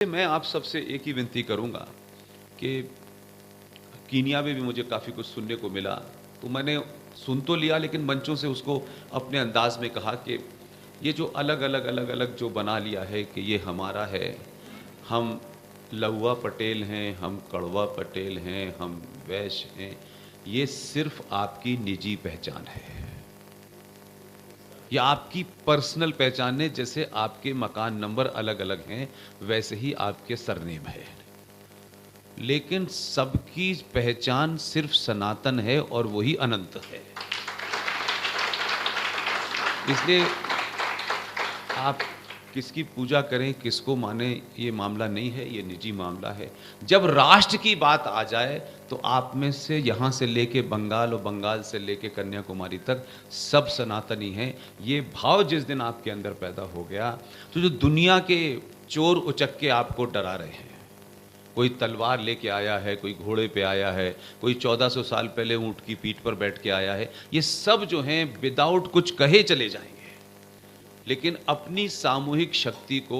मैं आप सबसे एक ही विनती करूंगा कि कीनिया में भी मुझे काफ़ी कुछ सुनने को मिला, तो मैंने सुन तो लिया लेकिन मंचों से उसको अपने अंदाज में कहा कि ये जो अलग अलग जो बना लिया है कि ये हमारा है, हम लहुआ पटेल हैं, हम कड़वा पटेल हैं, हम वैश्य हैं, ये सिर्फ आपकी निजी पहचान है। या आपकी पर्सनल पहचान है। जैसे आपके मकान नंबर अलग अलग हैं वैसे ही आपके सरनेम है, लेकिन सबकी पहचान सिर्फ सनातन है और वही अनंत है। इसलिए आप किसकी पूजा करें, किसको माने, ये मामला नहीं है, ये निजी मामला है। जब राष्ट्र की बात आ जाए तो आप में से यहाँ से लेके बंगाल और बंगाल से लेके कन्याकुमारी तक सब सनातनी हैं। ये भाव जिस दिन आपके अंदर पैदा हो गया तो जो दुनिया के चोर उचक्के आपको डरा रहे हैं, कोई तलवार लेके आया है, कोई घोड़े पे आया है, कोई 1400 साल पहले ऊंट की पीठ पर बैठ के आया है, ये सब जो हैं विदाउट कुछ कहे चले जाएंगे। लेकिन अपनी सामूहिक शक्ति को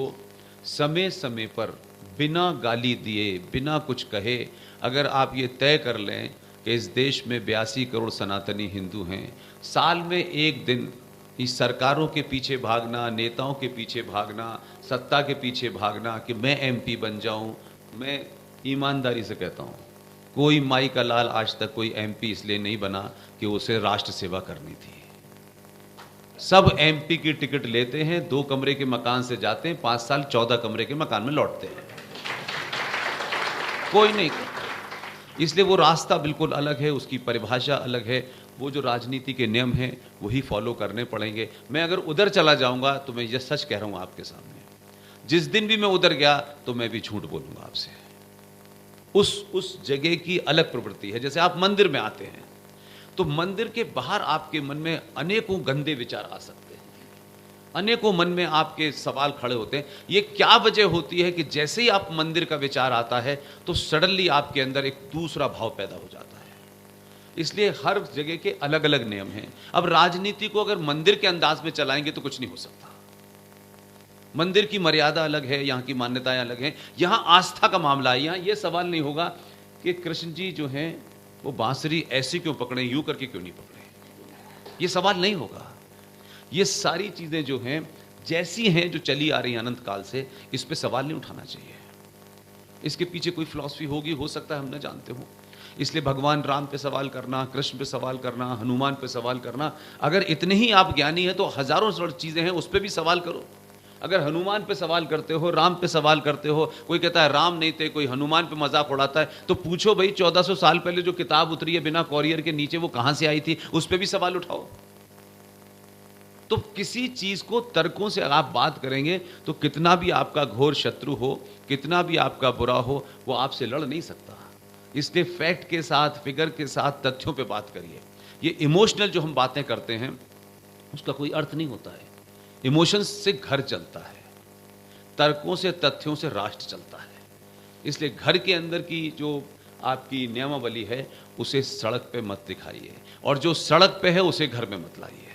समय समय पर बिना गाली दिए, बिना कुछ कहे, अगर आप ये तय कर लें कि इस देश में 82 करोड़ सनातनी हिंदू हैं, साल में एक दिन इस सरकारों के पीछे भागना, नेताओं के पीछे भागना, सत्ता के पीछे भागना कि मैं एमपी बन जाऊं, मैं ईमानदारी से कहता हूं, कोई माई का लाल आज तक कोई एमपी इसलिए नहीं बना कि उसे राष्ट्र सेवा करनी थी। सब एमपी की टिकट लेते हैं, 2 कमरे के मकान से जाते हैं, 5 साल 14 कमरे के मकान में लौटते हैं, कोई नहीं करता। इसलिए वो रास्ता बिल्कुल अलग है, उसकी परिभाषा अलग है, वो जो राजनीति के नियम हैं वही फॉलो करने पड़ेंगे। मैं अगर उधर चला जाऊंगा तो मैं ये सच कह रहा हूं आपके सामने, जिस दिन भी मैं उधर गया तो मैं भी झूठ बोलूंगा आपसे। उस जगह की अलग प्रवृत्ति है। जैसे आप मंदिर में आते हैं तो मंदिर के बाहर आपके मन में अनेकों गंदे विचार आ सकते हैं, अनेकों मन में आपके सवाल खड़े होते हैं। ये क्या वजह होती है कि जैसे ही आप मंदिर का विचार आता है तो सडनली आपके अंदर एक दूसरा भाव पैदा हो जाता है। इसलिए हर जगह के अलग अलग नियम हैं। अब राजनीति को अगर मंदिर के अंदाज में चलाएंगे तो कुछ नहीं हो सकता। मंदिर की मर्यादा अलग है, यहाँ की मान्यताएं अलग हैं, यहाँ आस्था का मामला है। यहाँ ये सवाल नहीं होगा कि कृष्ण जी जो हैं वो बांसुरी ऐसे क्यों पकड़े, यूं करके क्यों नहीं पकड़े, ये सवाल नहीं होगा। ये सारी चीजें जो हैं जैसी हैं, जो चली आ रही हैं अनंत काल से, इस पे सवाल नहीं उठाना चाहिए। इसके पीछे कोई फिलॉसफी होगी, हो सकता है हम न जानते हो। इसलिए भगवान राम पे सवाल करना, कृष्ण पे सवाल करना, हनुमान पे सवाल करना, अगर इतने ही आप ज्ञानी हैं तो हजारों चीजें हैं उस पर भी सवाल करो। अगर हनुमान पे सवाल करते हो, राम पे सवाल करते हो, कोई कहता है राम नहीं थे, कोई हनुमान पे मजाक उड़ाता है, तो पूछो भाई 1400 साल पहले जो किताब उतरी है बिना कॉरियर के नीचे वो कहां से आई थी, उस पे भी सवाल उठाओ। तो किसी चीज को तर्कों से आप बात करेंगे तो कितना भी आपका घोर शत्रु हो, कितना भी आपका बुरा हो, वो आपसे लड़ नहीं सकता। इसलिए फैक्ट के साथ, फिगर के साथ, तथ्यों पे बात करिए। ये इमोशनल जो हम बातें करते हैं उसका कोई अर्थ नहीं होता है। इमोशंस से घर चलता है, तर्कों से, तथ्यों से राष्ट्र चलता है। इसलिए घर के अंदर की जो आपकी नियमावली है उसे सड़क पे मत दिखाइए, और जो सड़क पे है उसे घर में मत लाइए।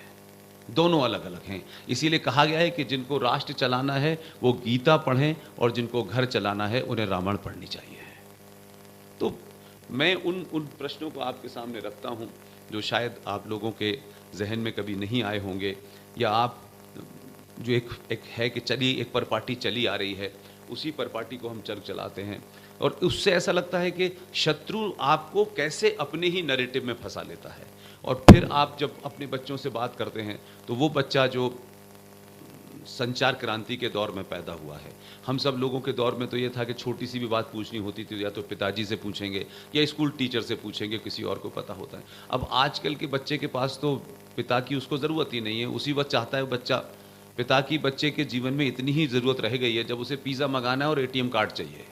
दोनों अलग अलग हैं। इसीलिए कहा गया है कि जिनको राष्ट्र चलाना है वो गीता पढ़ें, और जिनको घर चलाना है उन्हें रामायण पढ़नी चाहिए। तो मैं उन प्रश्नों को आपके सामने रखता हूं जो शायद आप लोगों के जहन में कभी नहीं आए होंगे, या आप जो एक है कि चलिए एक पर पार्टी चली आ रही है, उसी पर पार्टी को हम चलाते हैं, और उससे ऐसा लगता है कि शत्रु आपको कैसे अपने ही नैरेटिव में फंसा लेता है। और फिर आप जब अपने बच्चों से बात करते हैं तो वो बच्चा जो संचार क्रांति के दौर में पैदा हुआ है, हम सब लोगों के दौर में तो ये था कि छोटी सी भी बात पूछनी होती थी या तो पिताजी से पूछेंगे या स्कूल टीचर से पूछेंगे, किसी और को पता होता है। अब आजकल के बच्चे के पास तो पिता की उसको ज़रूरत ही नहीं है। उसी वक्त चाहता है बच्चा, पिता की बच्चे के जीवन में इतनी ही ज़रूरत रह गई है जब उसे पिज़्ज़ा मंगाना है और एटीएम कार्ड चाहिए,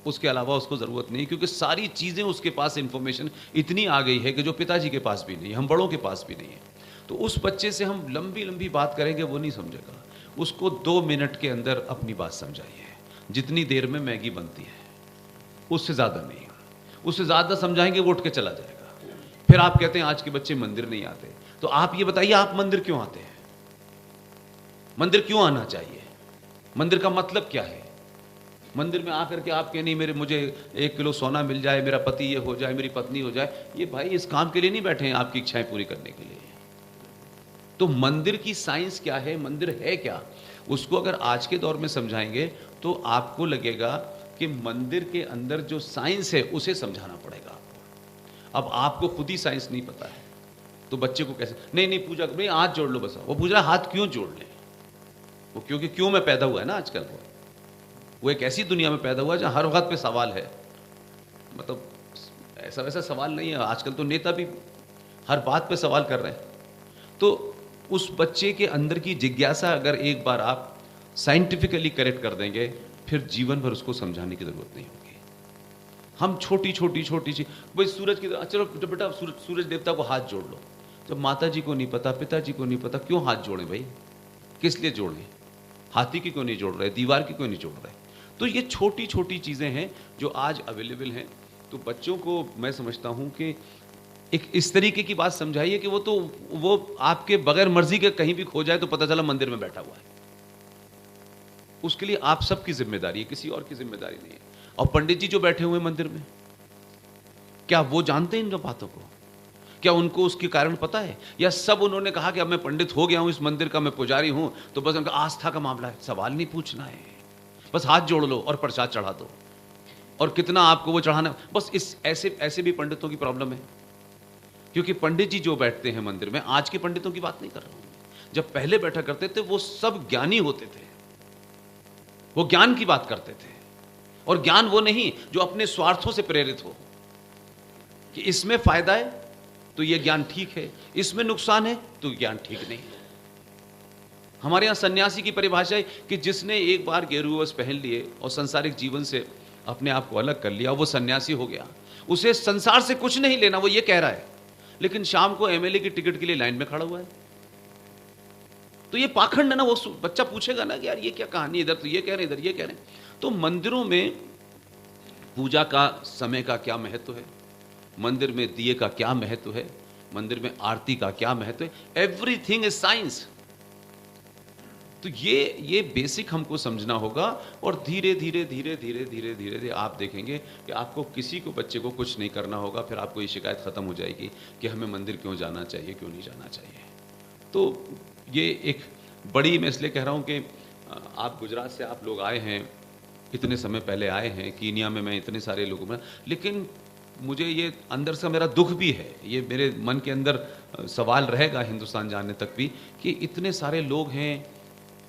उसके अलावा उसको ज़रूरत नहीं, क्योंकि सारी चीज़ें उसके पास इंफॉर्मेशन इतनी आ गई है कि जो पिताजी के पास भी नहीं है, हम बड़ों के पास भी नहीं है। तो उस बच्चे से हम लंबी लंबी बात करेंगे वो नहीं समझेगा। उसको 2 मिनट के अंदर अपनी बात समझाइए, जितनी देर में मैगी बनती है, उससे ज़्यादा नहीं। उससे ज़्यादा समझाएंगे वो उठ के चला जाएगा। फिर आप कहते हैं आज के बच्चे मंदिर नहीं आते, तो आप ये बताइए आप मंदिर क्यों आते हैं? मंदिर क्यों आना चाहिए? मंदिर का मतलब क्या है? मंदिर में आकर के आप कहें नहीं मेरे मुझे 1 किलो सोना मिल जाए, मेरा पति ये हो जाए, मेरी पत्नी हो जाए, ये भाई इस काम के लिए नहीं बैठे हैं आपकी इच्छाएं पूरी करने के लिए। तो मंदिर की साइंस क्या है, मंदिर है क्या, उसको अगर आज के दौर में समझाएंगे तो आपको लगेगा कि मंदिर के अंदर जो साइंस है उसे समझाना पड़ेगा आपको। अब आपको खुद ही साइंस नहीं पता है तो बच्चे को कैसे, नहीं नहीं पूजा नहीं हाथ जोड़ लो बस, वो पूछ रहा है हाथ क्यों जोड़ ले, वो क्योंकि क्यों में पैदा हुआ है ना आजकल, वो एक ऐसी दुनिया में पैदा हुआ है जहां हर वक्त पे सवाल है, मतलब ऐसा वैसा सवाल नहीं है, आजकल तो नेता भी हर बात पे सवाल कर रहे हैं। तो उस बच्चे के अंदर की जिज्ञासा अगर एक बार आप साइंटिफिकली करेक्ट कर देंगे, फिर जीवन भर उसको समझाने की जरूरत नहीं होगी। हम छोटी छोटी छोटी सी भाई सूरज की, चलो बेटा सूरज देवता को हाथ जोड़ लो, जब माता जी को नहीं पता, पिताजी को नहीं पता, क्यों हाथ जोड़े भाई, किस लिए जोड़े, हाथी की क्यों नहीं जोड़ रहे, दीवार की क्यों नहीं जोड़ रहे। तो ये छोटी छोटी चीजें हैं जो आज अवेलेबल हैं। तो बच्चों को मैं समझता हूं कि एक इस तरीके की बात समझाइए कि वो आपके बगैर मर्जी के कहीं भी खो जाए तो पता चला मंदिर में बैठा हुआ है। उसके लिए आप सबकी जिम्मेदारी है, किसी और की जिम्मेदारी नहीं है। और पंडित जी जो बैठे हुए मंदिर में, क्या वो जानते हैं इन बातों को, क्या उनको उसके कारण पता है, या सब उन्होंने कहा कि अब मैं पंडित हो गया हूं इस मंदिर का, मैं पुजारी हूं, तो बस उनका आस्था का मामला है, सवाल नहीं पूछना है, बस हाथ जोड़ लो और प्रसाद चढ़ा दो, और कितना आपको वो चढ़ाना, बस इस ऐसे भी पंडितों की प्रॉब्लम है। क्योंकि पंडित जी जो बैठते हैं मंदिर में, आज के पंडितों की बात नहीं कर रहा हूं, जब पहले बैठा करते थे वो सब ज्ञानी होते थे, वो ज्ञान की बात करते थे, और ज्ञान वो नहीं जो अपने स्वार्थों से प्रेरित हो कि इसमें फायदा है तो ये ज्ञान ठीक है, इसमें नुकसान है तो ज्ञान ठीक नहीं है। हमारे यहां सन्यासी की परिभाषा है कि जिसने एक बार गेरुए वस्त्र पहन लिए और सांसारिक जीवन से अपने आप को अलग कर लिया, वो सन्यासी हो गया, उसे संसार से कुछ नहीं लेना, वो ये कह रहा है, लेकिन शाम को एमएलए की टिकट के लिए लाइन में खड़ा हुआ है। तो ये पाखंड है ना, वो बच्चा पूछेगा ना कि यार ये क्या कहानी, इधर तो ये कह रहे हैं, इधर ये कह रहे हैं। तो मंदिरों में पूजा का समय का क्या महत्व है, मंदिर में दिए का क्या महत्व है, मंदिर में आरती का क्या महत्व है, एवरीथिंग इज साइंस। तो ये बेसिक हमको समझना होगा, और धीरे धीरे धीरे धीरे धीरे धीरे धीरे आप देखेंगे कि आपको किसी को बच्चे को कुछ नहीं करना होगा, फिर आपको ये शिकायत खत्म हो जाएगी कि हमें मंदिर क्यों जाना चाहिए, क्यों नहीं जाना चाहिए। तो ये एक बड़ी, मैं इसलिए कह रहा हूँ कि आप गुजरात से आप लोग आए हैं, इतने समय पहले आए हैं, कीनिया में मैं इतने सारे लोगों में, लेकिन मुझे ये अंदर से मेरा दुख भी है, ये मेरे मन के अंदर सवाल रहेगा हिंदुस्तान जाने तक भी, कि इतने सारे लोग हैं,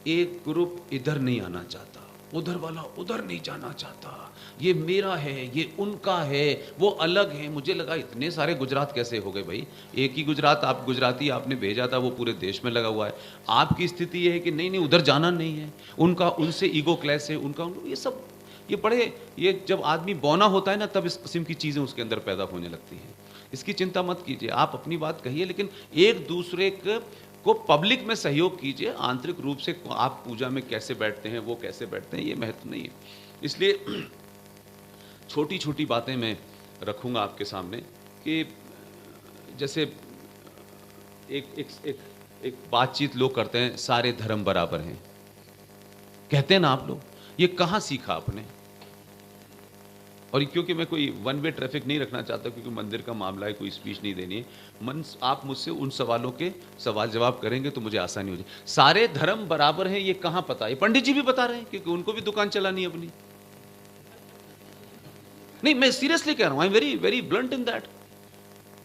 एक ग्रुप इधर नहीं आना चाहता, उधर वाला उधर नहीं जाना चाहता, ये मेरा है, ये उनका है, वो अलग है। मुझे लगा इतने सारे गुजरात कैसे हो गए भाई, एक ही गुजरात, आप गुजराती आपने भेजा था, वो पूरे देश में लगा हुआ है। आपकी स्थिति ये है कि नहीं नहीं उधर जाना नहीं है, उनका उनसे ईगो क्लैश है, उनका ये सब, ये बड़े, ये जब आदमी बौना होता है ना तब इस किस्म की चीज़ें उसके अंदर पैदा होने लगती हैं। इसकी चिंता मत कीजिए, आप अपनी बात कहिए, लेकिन एक दूसरे को पब्लिक में सहयोग कीजिए। आंतरिक रूप से आप पूजा में कैसे बैठते हैं, वो कैसे बैठते हैं, ये महत्व नहीं है। इसलिए छोटी छोटी बातें मैं रखूंगा आपके सामने कि जैसे एक एक एक एक बातचीत लोग करते हैं, सारे धर्म बराबर हैं, कहते हैं ना आप लोग, ये कहाँ सीखा आपने। और क्योंकि मैं कोई वन वे ट्रैफिक नहीं रखना चाहता, क्योंकि मंदिर का मामला है, कोई स्पीच नहीं देनी है, आप मुझसे उन सवालों के सवाल जवाब करेंगे तो मुझे आसानी हो जाए। सारे धर्म बराबर हैं, ये कहाँ पता है, पंडित जी भी बता रहे हैं, क्योंकि उनको भी दुकान चलानी है अपनी। नहीं, मैं सीरियसली कह रहा हूं, I am very very blunt in that.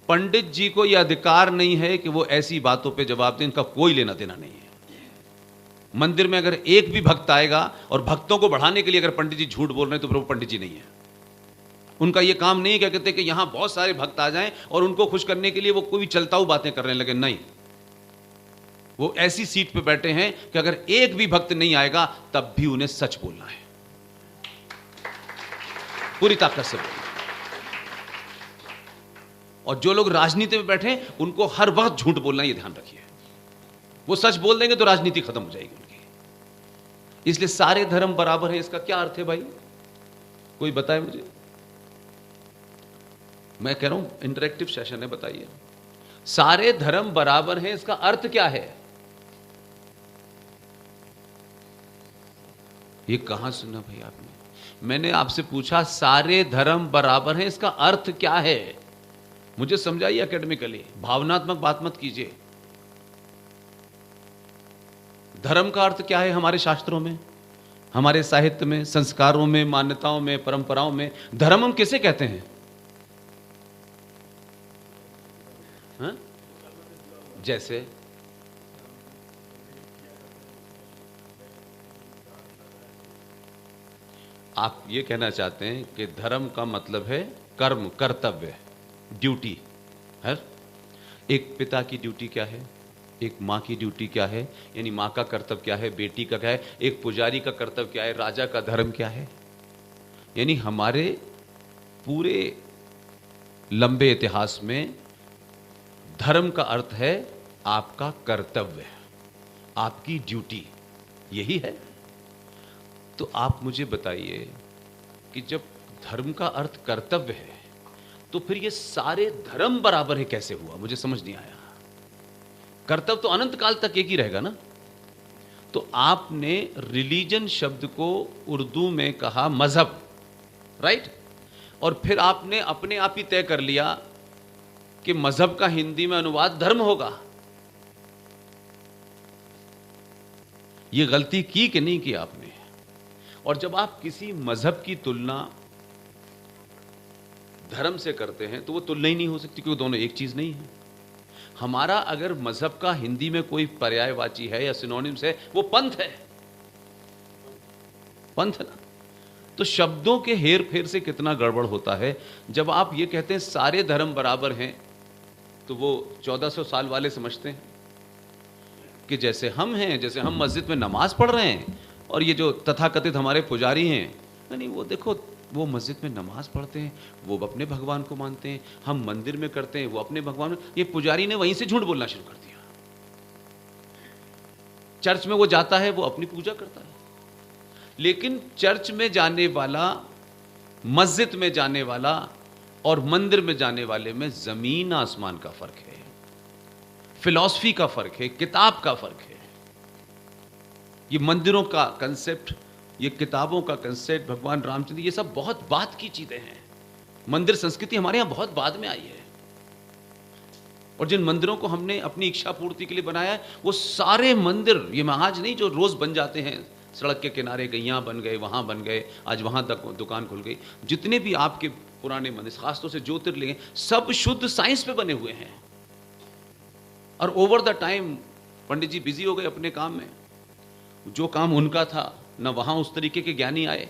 Pandit ji को यह अधिकार नहीं है कि वो ऐसी बातों पे जवाब दें, इनका कोई लेना देना नहीं है। मंदिर में अगर एक भी भक्त आएगा और भक्तों को बढ़ाने के लिए अगर पंडित जी झूठ बोल रहे हैं तो फिर वो पंडित जी नहीं है। उनका ये काम नहीं, क्या कहते कि यहां बहुत सारे भक्त आ जाएं और उनको खुश करने के लिए वो कोई चलताऊ बातें करने लगे, नहीं। वो ऐसी सीट पे बैठे हैं कि अगर एक भी भक्त नहीं आएगा तब भी उन्हें सच बोलना है, पूरी ताकत से बोलना। और जो लोग राजनीति में बैठे हैं उनको हर वक्त झूठ बोलना, ये ध्यान रखिए। वो सच बोल देंगे तो राजनीति खत्म हो जाएगी उनकी। इसलिए सारे धर्म बराबर है, इसका क्या अर्थ है भाई, कोई बताए मुझे। मैं कह रहा हूं इंटरेक्टिव सेशन है, बताइए सारे धर्म बराबर हैं, इसका अर्थ क्या है। ये कहां सुना भाई आपने, मैंने आपसे पूछा सारे धर्म बराबर हैं, इसका अर्थ क्या है? मुझे समझाइए एकेडमिकली, भावनात्मक बात मत कीजिए। धर्म का अर्थ क्या है हमारे शास्त्रों में, हमारे साहित्य में, संस्कारों में, मान्यताओं में, परंपराओं में? धर्म हम किसे कहते हैं? हा? जैसे आप ये कहना चाहते हैं कि धर्म का मतलब है कर्म, कर्तव्य, ड्यूटी है। एक पिता की ड्यूटी क्या है, एक माँ की ड्यूटी क्या है, यानी माँ का कर्तव्य क्या है, बेटी का क्या है, एक पुजारी का कर्तव्य क्या है, राजा का धर्म क्या है। यानी हमारे पूरे लंबे इतिहास में धर्म का अर्थ है आपका कर्तव्य, आपकी ड्यूटी, यही है। तो आप मुझे बताइए कि जब धर्म का अर्थ कर्तव्य है तो फिर ये सारे धर्म बराबर है कैसे हुआ? मुझे समझ नहीं आया। कर्तव्य तो अनंत काल तक एक ही रहेगा ना। तो आपने रिलीजन शब्द को उर्दू में कहा मजहब, राइट? और फिर आपने अपने आप ही तय कर लिया कि मजहब का हिंदी में अनुवाद धर्म होगा। यह गलती की कि नहीं की आपने? और जब आप किसी मजहब की तुलना धर्म से करते हैं तो वो तुलना ही नहीं हो सकती, क्योंकि दोनों एक चीज नहीं है। हमारा अगर मजहब का हिंदी में कोई पर्यायवाची है या सिनोनिम्स है, वो पंथ है, पंथ ना। तो शब्दों के हेर फेर से कितना गड़बड़ होता है। जब आप ये कहते हैं सारे धर्म बराबर हैं, तो वो 1400 साल वाले समझते हैं कि जैसे हम हैं, जैसे हम मस्जिद में नमाज पढ़ रहे हैं और ये जो तथाकथित हमारे पुजारी हैं, नहीं वो देखो वो मस्जिद में नमाज पढ़ते हैं, वो अपने भगवान को मानते हैं, हम मंदिर में करते हैं, वो अपने भगवान। ये पुजारी ने वहीं से झूठ बोलना शुरू कर दिया। चर्च में वो जाता है, वो अपनी पूजा करता है, लेकिन चर्च में जाने वाला, मस्जिद में जाने वाला और मंदिर में जाने वाले में जमीन आसमान का फर्क है, फिलॉसफी का फर्क है, किताब का फर्क है। ये मंदिरों का कंसेप्ट, ये किताबों का कंसेप्ट, भगवान रामचंद्र, ये सब बहुत बाद की चीजें हैं। मंदिर संस्कृति हमारे यहां बहुत बाद में आई है। और जिन मंदिरों को हमने अपनी इच्छा पूर्ति के लिए बनाया है, वो सारे मंदिर, ये महाज नहीं जो रोज बन जाते हैं, सड़क के किनारे गए, यहां बन गए, वहां बन गए, आज वहां तक दुकान खुल गई। जितने भी आपके पुराने मंदिर, खासतौर से ज्योतिर्लिंग, सब शुद्ध साइंस पे बने हुए हैं। और over the time Pandit ji busy हो गए अपने काम में, जो काम उनका था ना वहां उस तरीके के ज्ञानी आए,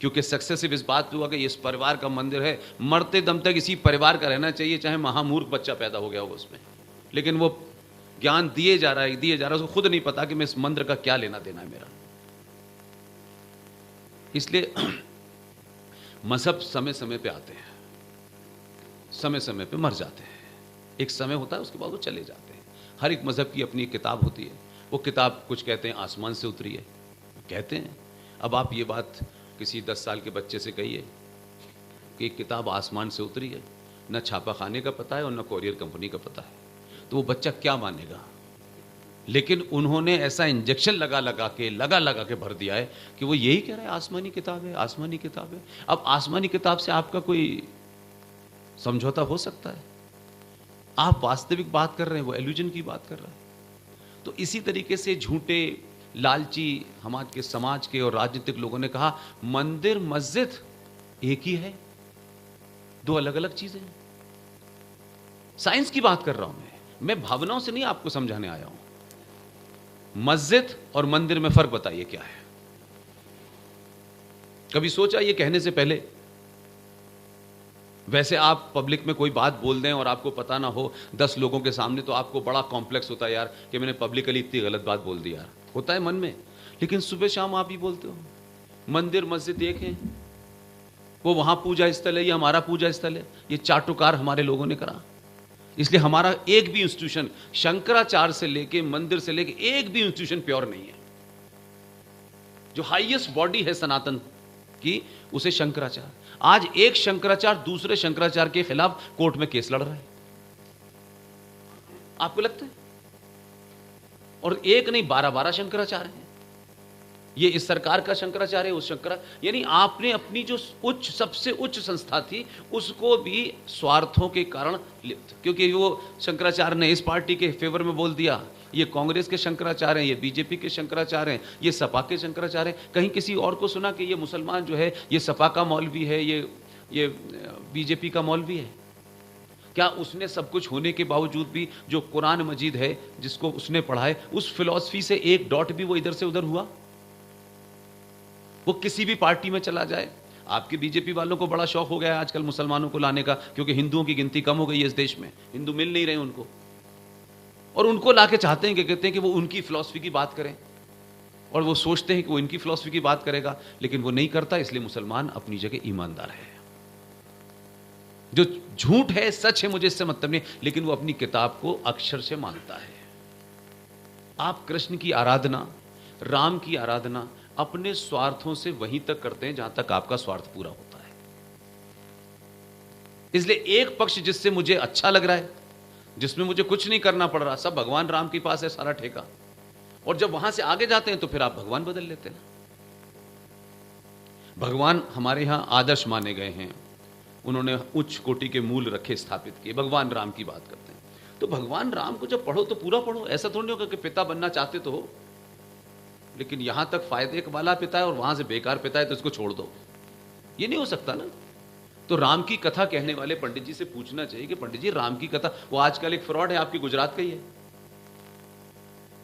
क्योंकि सक्सेसिव इस बात पे हुआ कि इस परिवार का मंदिर है, मरते दम तक इसी परिवार का रहना चाहिए, चाहे महामूर्ख बच्चा पैदा हो गया हो उसमें, लेकिन वो ज्ञान दिए जा रहा है, उसको खुद नहीं पता कि मैं इस मंदिर का क्या लेना देना है मेरा। इसलिए मजहब समय समय पे आते हैं, समय समय पे मर जाते हैं। एक समय होता है, उसके बाद वो चले जाते हैं। हर एक मजहब की अपनी किताब होती है। वो किताब कुछ कहते हैं आसमान से उतरी है, कहते हैं। अब आप ये बात किसी 10 साल के बच्चे से कहिए कि एक किताब आसमान से उतरी है, न छापा खाने का पता है और न कोरियर कंपनी का पता है, तो वो बच्चा क्या मानेगा? लेकिन उन्होंने ऐसा इंजेक्शन लगा लगा के भर दिया है कि वो यही कह रहा है आसमानी किताब है, आसमानी किताब है। अब आसमानी किताब से आपका कोई समझौता हो सकता है? आप वास्तविक बात कर रहे हैं, वो इल्यूजन की बात कर रहा है। तो इसी तरीके से झूठे लालची हमारे समाज के और राजनीतिक लोगों ने कहा मंदिर मस्जिद एक ही है, दो अलग अलग चीजें हैं। साइंस की बात कर रहा हूं मैं भावनाओं से नहीं आपको समझाने आया हूं। मस्जिद और मंदिर में फर्क बताइए क्या है? कभी सोचा ये कहने से पहले? वैसे आप पब्लिक में कोई बात बोल दें और आपको पता ना हो 10 लोगों के सामने, तो आपको बड़ा कॉम्प्लेक्स होता है यार कि मैंने पब्लिकली इतनी गलत बात बोल दी यार, होता है मन में। लेकिन सुबह शाम आप ही बोलते हो मंदिर मस्जिद एक है, वो वहां पूजा स्थल है, ये हमारा पूजा स्थल है। ये चाटुकार हमारे लोगों ने करा। इसलिए हमारा एक भी इंस्टीट्यूशन, शंकराचार्य से लेके मंदिर से लेके एक भी इंस्टीट्यूशन प्योर नहीं है। जो हाईएस्ट बॉडी है सनातन की, उसे शंकराचार्य। आज एक शंकराचार्य दूसरे शंकराचार्य के खिलाफ कोर्ट में केस लड़ रहा है, आपको लगता है? और एक नहीं 12-12 शंकराचार्य हैं। ये इस सरकार का शंकराचार्य, उस यानी आपने अपनी जो सबसे उच्च संस्था थी उसको भी स्वार्थों के कारण लिप्त, क्योंकि वो शंकराचार्य ने इस पार्टी के फेवर में बोल दिया, ये कांग्रेस के शंकराचार्य हैं, ये बीजेपी के शंकराचार्य हैं, ये सपा के शंकराचार्य हैं। कहीं किसी और को सुना कि ये मुसलमान जो है ये सपा का मौलवी है, ये बीजेपी का मौलवी है? क्या उसने सब कुछ होने के बावजूद भी जो कुरान मजीद है जिसको उसने पढ़ा है, उस फिलॉसफी से एक डॉट भी वो इधर से उधर हुआ? वो किसी भी पार्टी में चला जाए। आपके बीजेपी वालों को बड़ा शौक हो गया है आजकल मुसलमानों को लाने का, क्योंकि हिंदुओं की गिनती कम हो गई है इस देश में, हिंदू मिल नहीं रहे उनको, और उनको लाके चाहते हैं कि कहते हैं कि वो उनकी फिलॉसफी की बात करें, और वो सोचते हैं कि वो इनकी फिलॉसफी की बात करेगा, लेकिन वो नहीं करता। इसलिए मुसलमान अपनी जगह ईमानदार है। जो झूठ है सच है मुझे इससे मतलब नहीं, लेकिन वो अपनी किताब को अक्षर से मानता है। आप कृष्ण की आराधना, राम की आराधना अपने स्वार्थों से वहीं तक करते हैं जहां तक आपका स्वार्थ पूरा होता है। इसलिए एक पक्ष जिससे मुझे अच्छा लग रहा है, जिसमें मुझे कुछ नहीं करना पड़ रहा, सब भगवान राम के पास है सारा ठेका, और जब वहां से आगे जाते हैं तो फिर आप भगवान बदल लेते हैं। भगवान हमारे यहां आदर्श माने गए हैं, उन्होंने उच्च कोटि के मूल रखे, स्थापित किए। भगवान राम की बात करते हैं तो भगवान राम को जब पढ़ो तो पूरा पढ़ो। ऐसा थोड़ी होगा कि पिता बनना चाहते तो हो, लेकिन यहां तक फायदे वाला पिता है और वहां से बेकार पिता है तो इसको छोड़ दो, ये नहीं हो सकता ना। तो राम की कथा कहने वाले पंडित जी से पूछना चाहिए कि पंडित जी राम की कथा, वो आजकल एक फ्रॉड है आपकी गुजरात का ही है,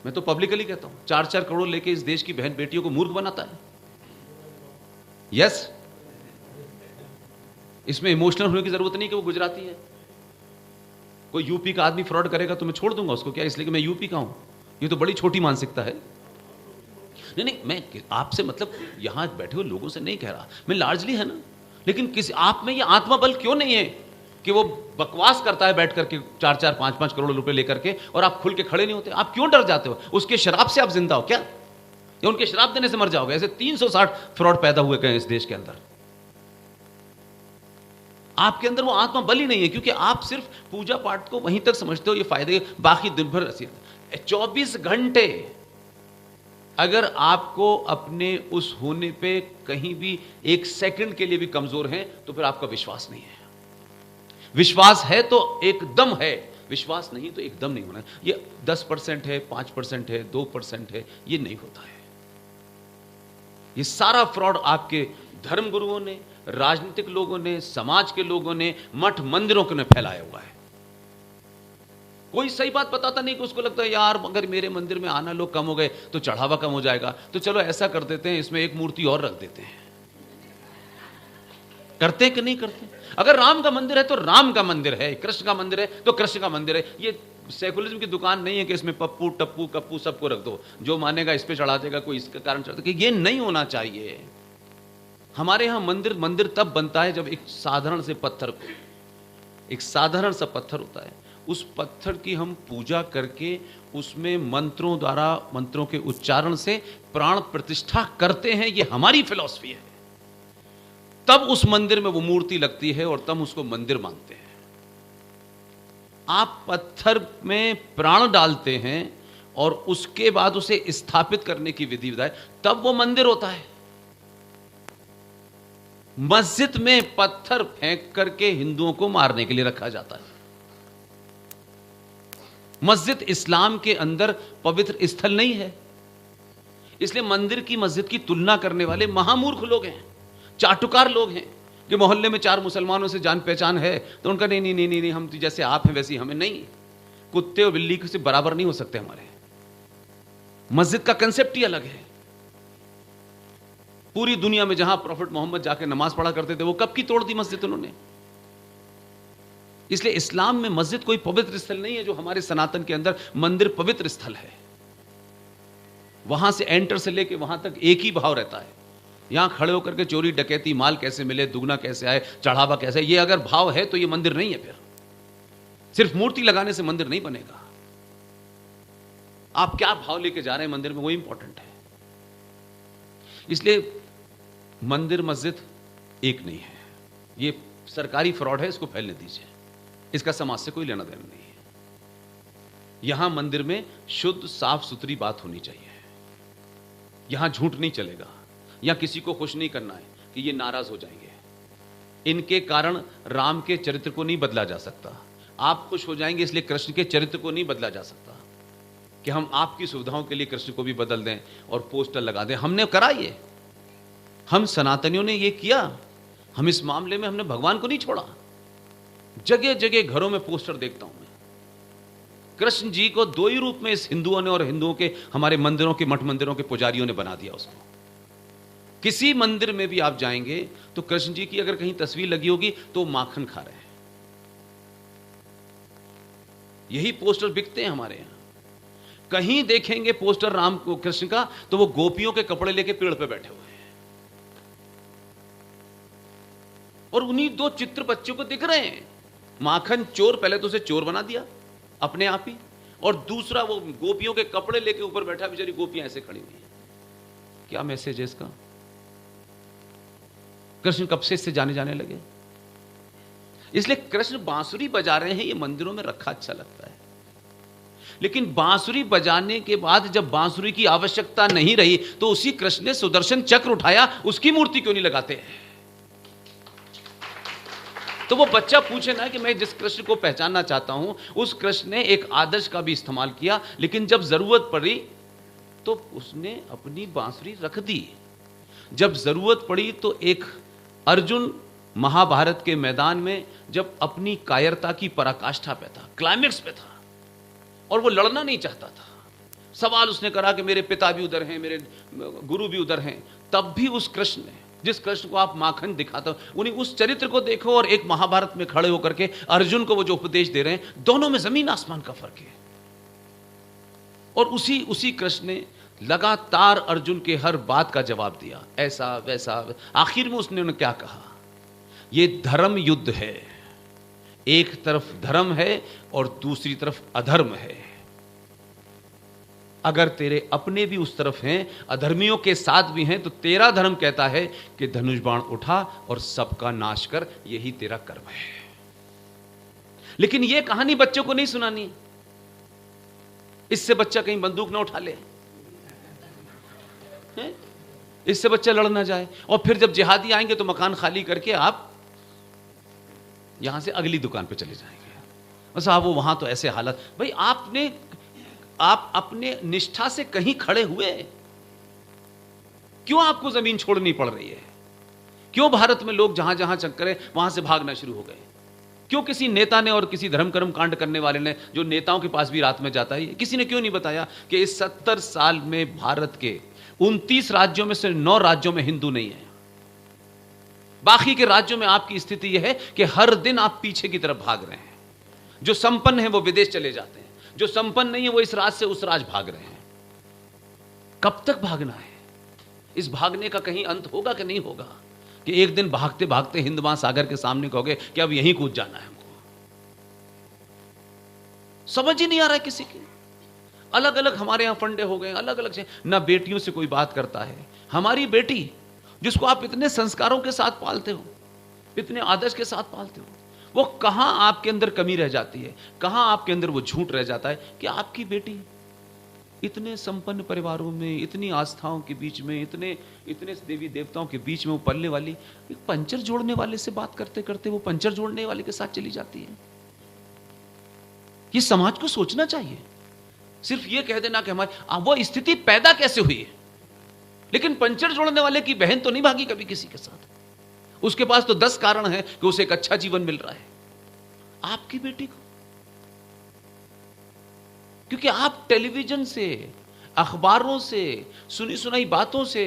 मैं तो पब्लिकली कहता हूं, 4-4 करोड़ लेके इस देश की बहन बेटियों को मूर्ख बनाता है। यस, इसमें इमोशनल होने की जरूरत नहीं कि वो गुजराती है। कोई यूपी का आदमी फ्रॉड करेगा तो मैं छोड़ दूंगा उसको, क्या इसलिए कि मैं यूपी का हूं? ये तो बड़ी छोटी मानसिकता है। नहीं नहीं, मैं आपसे मतलब यहां बैठे हुए लोगों से नहीं कह रहा, मैं लार्जली है ना, लेकिन किसी आप में ये आत्मबल क्यों नहीं है कि वो बकवास करता है बैठ करके 4-4, 5-5 करोड़ रुपए लेकर के, और आप खुल के खड़े नहीं होते? आप क्यों डर जाते हो? उसके शराब से आप जिंदा हो क्या, या उनके शराब देने से मर जाओगे? ऐसे 360 फ्रॉड पैदा हुए कहीं इस देश के अंदर। आपके अंदर वो आत्मा बल ही नहीं है, क्योंकि आप सिर्फ पूजा पाठ को वहीं तक समझते हो, ये फायदे, बाकी दिन भर 24 घंटे अगर आपको अपने उस होने पे कहीं भी एक सेकंड के लिए भी कमजोर हैं तो फिर आपका विश्वास नहीं है। विश्वास है तो एकदम है, विश्वास नहीं तो एकदम नहीं होना। ये 10% है, 5% है, 2% है, ये नहीं होता है। ये सारा फ्रॉड आपके धर्म गुरुओं ने, राजनीतिक लोगों ने, समाज के लोगों ने, मठ मंदिरों ने फैलाया हुआ है। कोई सही बात बताता नहीं कि उसको लगता है यार अगर मेरे मंदिर में आना लोग कम हो गए तो चढ़ावा कम हो जाएगा, तो चलो ऐसा कर देते हैं, इसमें एक मूर्ति और रख देते हैं। करते कि नहीं करते? अगर राम का मंदिर है तो राम का मंदिर है, कृष्ण का मंदिर है तो कृष्ण का मंदिर है। ये सेकुलरिज्म की दुकान नहीं है कि इसमें पप्पू टप्पू कप्पू सबको रख दो, जो मानेगा इस पे चढ़ा देगा, कोई इसके कारण चढ़ा देगा। ये नहीं होना चाहिए। हमारे यहां मंदिर तब बनता है जब एक साधारण से पत्थर को, एक साधारण सा पत्थर होता है, उस पत्थर की हम पूजा करके उसमें मंत्रों द्वारा, मंत्रों के उच्चारण से प्राण प्रतिष्ठा करते हैं। ये हमारी फिलॉसफी है। तब उस मंदिर में वो मूर्ति लगती है और तब उसको मंदिर मानते हैं। आप पत्थर में प्राण डालते हैं और उसके बाद उसे स्थापित करने की विधि विधान, तब वो मंदिर होता है। मस्जिद में पत्थर फेंक करके हिंदुओं को मारने के लिए रखा जाता है। मस्जिद इस्लाम के अंदर पवित्र स्थल नहीं है। इसलिए मंदिर की मस्जिद की तुलना करने वाले महामूर्ख लोग हैं, चाटुकार लोग हैं कि मोहल्ले में 4 मुसलमानों से जान पहचान है तो उनका नहीं नहीं नहीं नहीं, नहीं हम तो जैसे आप हैं वैसे हमें नहीं, कुत्ते और बिल्ली से बराबर नहीं हो सकते हमारे। मस्जिद का कंसेप्ट ही अलग है। पूरी दुनिया में जहां प्रॉफिट मोहम्मद जाके नमाज पढ़ा करते थे वो कब की तोड़ दी मस्जिद उन्होंने। इसलिए इस्लाम में मस्जिद कोई पवित्र स्थल नहीं है। जो हमारे सनातन के अंदर मंदिर पवित्र स्थल है, वहां से एंटर से लेके वहां तक एक ही भाव रहता है। यहां खड़े होकर के चोरी डकैती, माल कैसे मिले, दुगना कैसे आए, चढ़ावा कैसे, ये अगर भाव है तो ये मंदिर नहीं है। फिर सिर्फ मूर्ति लगाने से मंदिर नहीं बनेगा। आप क्या भाव लेके जा रहे हैं मंदिर में, वो इंपॉर्टेंट है। इसलिए मंदिर मस्जिद एक नहीं है। ये सरकारी फ्रॉड है, इसको फैलने दीजिए। इसका समाज से कोई लेना देना नहीं है। यहां मंदिर में शुद्ध साफ सुथरी बात होनी चाहिए। यहां झूठ नहीं चलेगा, या किसी को खुश नहीं करना है कि ये नाराज हो जाएंगे। इनके कारण राम के चरित्र को नहीं बदला जा सकता। आप खुश हो जाएंगे इसलिए कृष्ण के चरित्र को नहीं बदला जा सकता कि हम आपकी सुविधाओं के लिए कृष्ण को भी बदल दें और पोस्टर लगा दें। हमने करा ये, हम सनातनियों ने ये किया। हम इस मामले में हमने भगवान को नहीं छोड़ा। जगह जगह घरों में पोस्टर देखता हूं मैं, कृष्ण जी को दो ही रूप में इस हिंदुओं ने और हिंदुओं के हमारे मंदिरों के मठ मंदिरों के पुजारियों ने बना दिया उसको। किसी मंदिर में भी आप जाएंगे तो कृष्ण जी की अगर कहीं तस्वीर लगी होगी तो माखन खा रहे हैं। यही पोस्टर बिकते हैं हमारे यहां। कहीं देखेंगे पोस्टर राम को कृष्ण का तो वो गोपियों के कपड़े लेके पेड़ पे बैठे हुए हैं, और उन्हीं दो चित्र बच्चों को दिख रहे हैं। माखन चोर, पहले तो उसे चोर बना दिया अपने आप ही, और दूसरा वो गोपियों के कपड़े लेके ऊपर बैठा, बेचारी गोपियां ऐसे खड़ी हुई हैं। क्या मैसेज है इसका? कृष्ण कब से इससे जाने लगे। इसलिए कृष्ण बांसुरी बजा रहे हैं, ये मंदिरों में रखा अच्छा लगता है, लेकिन बांसुरी बजाने के बाद जब बांसुरी की आवश्यकता नहीं रही तो उसी कृष्ण ने सुदर्शन चक्र उठाया, उसकी मूर्ति क्यों नहीं लगाते? तो वो बच्चा पूछे ना कि मैं जिस कृष्ण को पहचानना चाहता हूं उस कृष्ण ने एक आदर्श का भी इस्तेमाल किया, लेकिन जब जरूरत पड़ी तो उसने अपनी बांसुरी रख दी। जब जरूरत पड़ी तो एक अर्जुन महाभारत के मैदान में जब अपनी कायरता की पराकाष्ठा पे था, क्लाइमेक्स पे था, और वो लड़ना नहीं चाहता था, सवाल उसने करा कि मेरे पिता भी उधर हैं, मेरे गुरु भी उधर हैं, तब भी उस कृष्ण ने, जिस कृष्ण को आप माखन दिखाता, उन्हीं उस चरित्र को देखो और एक महाभारत में खड़े होकर के अर्जुन को वो जो उपदेश दे रहे हैं, दोनों में जमीन आसमान का फर्क है। और उसी कृष्ण ने लगातार अर्जुन के हर बात का जवाब दिया, ऐसा वैसा। आखिर में उसने क्या कहा? ये धर्म युद्ध है, एक तरफ धर्म है और दूसरी तरफ अधर्म है। अगर तेरे अपने भी उस तरफ हैं, अधर्मियों के साथ भी हैं, तो तेरा धर्म कहता है कि धनुष बाण उठा और सबका नाश कर, यही तेरा कर्म है। लेकिन यह कहानी बच्चों को नहीं सुनानी, इससे बच्चा कहीं बंदूक ना उठा ले, इससे बच्चा लड़ ना जाए, और फिर जब जिहादी आएंगे तो मकान खाली करके आप यहां से अगली दुकान पे चले जाएंगे। साहब वो वहां तो ऐसे हालत, भाई आप अपने निष्ठा से कहीं खड़े हुए, क्यों आपको जमीन छोड़नी पड़ रही है? क्यों भारत में लोग जहां जहां चक्कर वहां से भागना शुरू हो गए? क्यों किसी नेता ने और किसी धर्म कर्म कांड करने वाले ने, जो नेताओं के पास भी रात में जाता है, किसी ने क्यों नहीं बताया कि इस 70 साल में भारत के 29 राज्यों में से 9 राज्यों में हिंदू नहीं है। बाकी के राज्यों में आपकी स्थिति यह है कि हर दिन आप पीछे की तरफ भाग रहे हैं। जो संपन्न है वो विदेश चले जाते हैं, जो संपन्न नहीं है वो इस राज से उस राज भाग रहे हैं। कब तक भागना है? इस भागने का कहीं अंत होगा कि नहीं होगा कि एक दिन भागते भागते हिंद महासागर के सामने कहोगे कि अब यहीं कूद जाना है हमको? समझ ही नहीं आ रहा है किसी की। अलग अलग हमारे यहां फंडे हो गए, अलग अलग से, ना बेटियों से कोई बात करता है। हमारी बेटी जिसको आप इतने संस्कारों के साथ पालते हो, इतने आदर्श के साथ पालते हो, वो कहां आपके अंदर कमी रह जाती है, कहां आपके अंदर वो झूठ रह जाता है कि आपकी बेटी इतने संपन्न परिवारों में, इतनी आस्थाओं के बीच में, इतने देवी देवताओं के बीच में वो पलने वाली, एक पंचर जोड़ने वाले से बात करते करते वो पंचर जोड़ने वाले के साथ चली जाती है। ये समाज को सोचना चाहिए। सिर्फ ये कह देना कि हमारी वो स्थिति पैदा कैसे हुई है, लेकिन पंचर जोड़ने वाले की बहन तो नहीं भागी कभी किसी के साथ। उसके पास तो 10 कारण है कि उसे एक अच्छा जीवन मिल रहा है। आपकी बेटी को, क्योंकि आप टेलीविजन से, अखबारों से, सुनी सुनाई बातों से,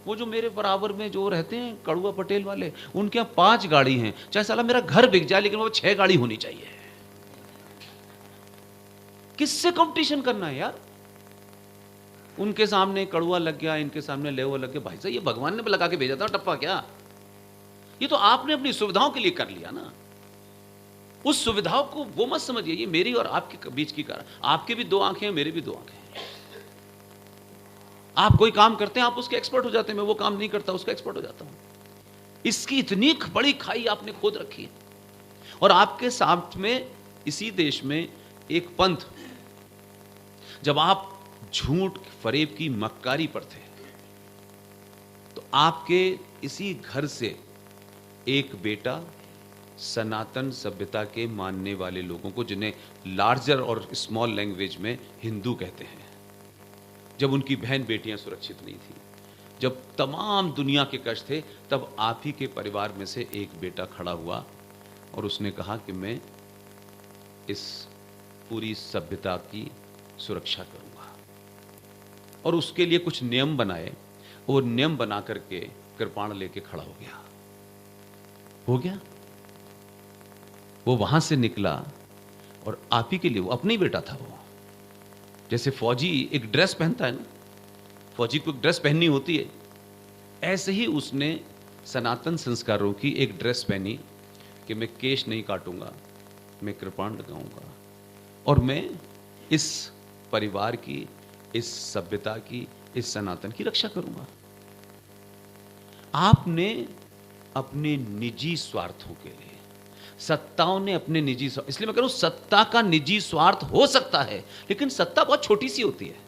वो जो मेरे बराबर में जो रहते हैं कड़ुआ पटेल वाले, उनके यहां 5 गाड़ी हैं, चाहे साला मेरा घर बिक जाए लेकिन वो 6 गाड़ी होनी चाहिए। किससे कंपटीशन करना है यार? उनके सामने कड़ुआ लग गया, इनके सामने लेवा लग गया। भाई साहब ये भगवान ने लगा के भेजा था टप्पा क्या? ये तो आपने अपनी सुविधाओं के लिए कर लिया ना। उस सुविधाओं को वो मत समझिए ये मेरी और आपके बीच की कार। आपके भी 2 आंखें हैं, मेरे भी 2 आंखें हैं। आप कोई काम करते हैं, आप उसके एक्सपर्ट हो जाते हैं, मैं वो काम नहीं करता उसका एक्सपर्ट हो जाता हूं। इसकी इतनी बड़ी खाई आपने खोद रखी है। और आपके साथ में इसी देश में एक पंथ, जब आप झूठ फरेब की मक्कारी पर थे, आपके इसी घर से एक बेटा सनातन सभ्यता के मानने वाले लोगों को, जिन्हें लार्जर और स्मॉल लैंग्वेज में हिंदू कहते हैं, जब उनकी बहन बेटियां सुरक्षित नहीं थी, जब तमाम दुनिया के कष्ट थे, तब आप ही के परिवार में से एक बेटा खड़ा हुआ और उसने कहा कि मैं इस पूरी सभ्यता की सुरक्षा करूंगा, और उसके लिए कुछ नियम बनाए, और नियम बना करके कृपाण लेके खड़ा हो गया। वो वहां से निकला और आप ही के लिए, वो अपना ही बेटा था। वो जैसे फौजी एक ड्रेस पहनता है ना, फौजी को एक ड्रेस पहननी होती है, ऐसे ही उसने सनातन संस्कारों की एक ड्रेस पहनी कि मैं केश नहीं काटूंगा, मैं कृपाण लगाऊंगा, और मैं इस परिवार की, इस सभ्यता की, इस सनातन की रक्षा करूंगा। आपने अपने निजी स्वार्थों के लिए, सत्ताओं ने अपने निजी स्वार्थ, इसलिए मैं कह रहा हूं सत्ता का निजी स्वार्थ हो सकता है, लेकिन सत्ता बहुत छोटी सी होती है,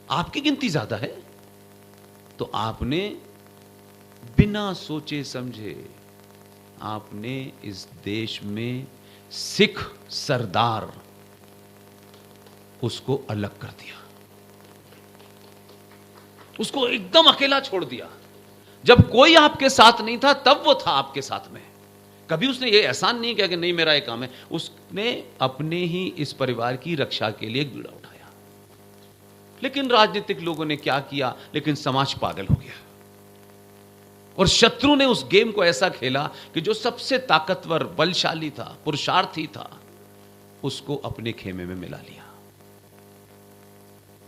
आपकी गिनती ज्यादा है। तो आपने बिना सोचे समझे, आपने इस देश में सिख सरदार, उसको अलग कर दिया, उसको एकदम अकेला छोड़ दिया। जब कोई आपके साथ नहीं था, तब वो था आपके साथ में। कभी उसने ये एहसान नहीं किया कि नहीं मेरा ये काम है, उसने अपने ही इस परिवार की रक्षा के लिए बीड़ा उठाया। लेकिन राजनीतिक लोगों ने क्या किया, लेकिन समाज पागल हो गया, और शत्रु ने उस गेम को ऐसा खेला कि जो सबसे ताकतवर, बलशाली था, पुरुषार्थी था, उसको अपने खेमे में मिला लिया।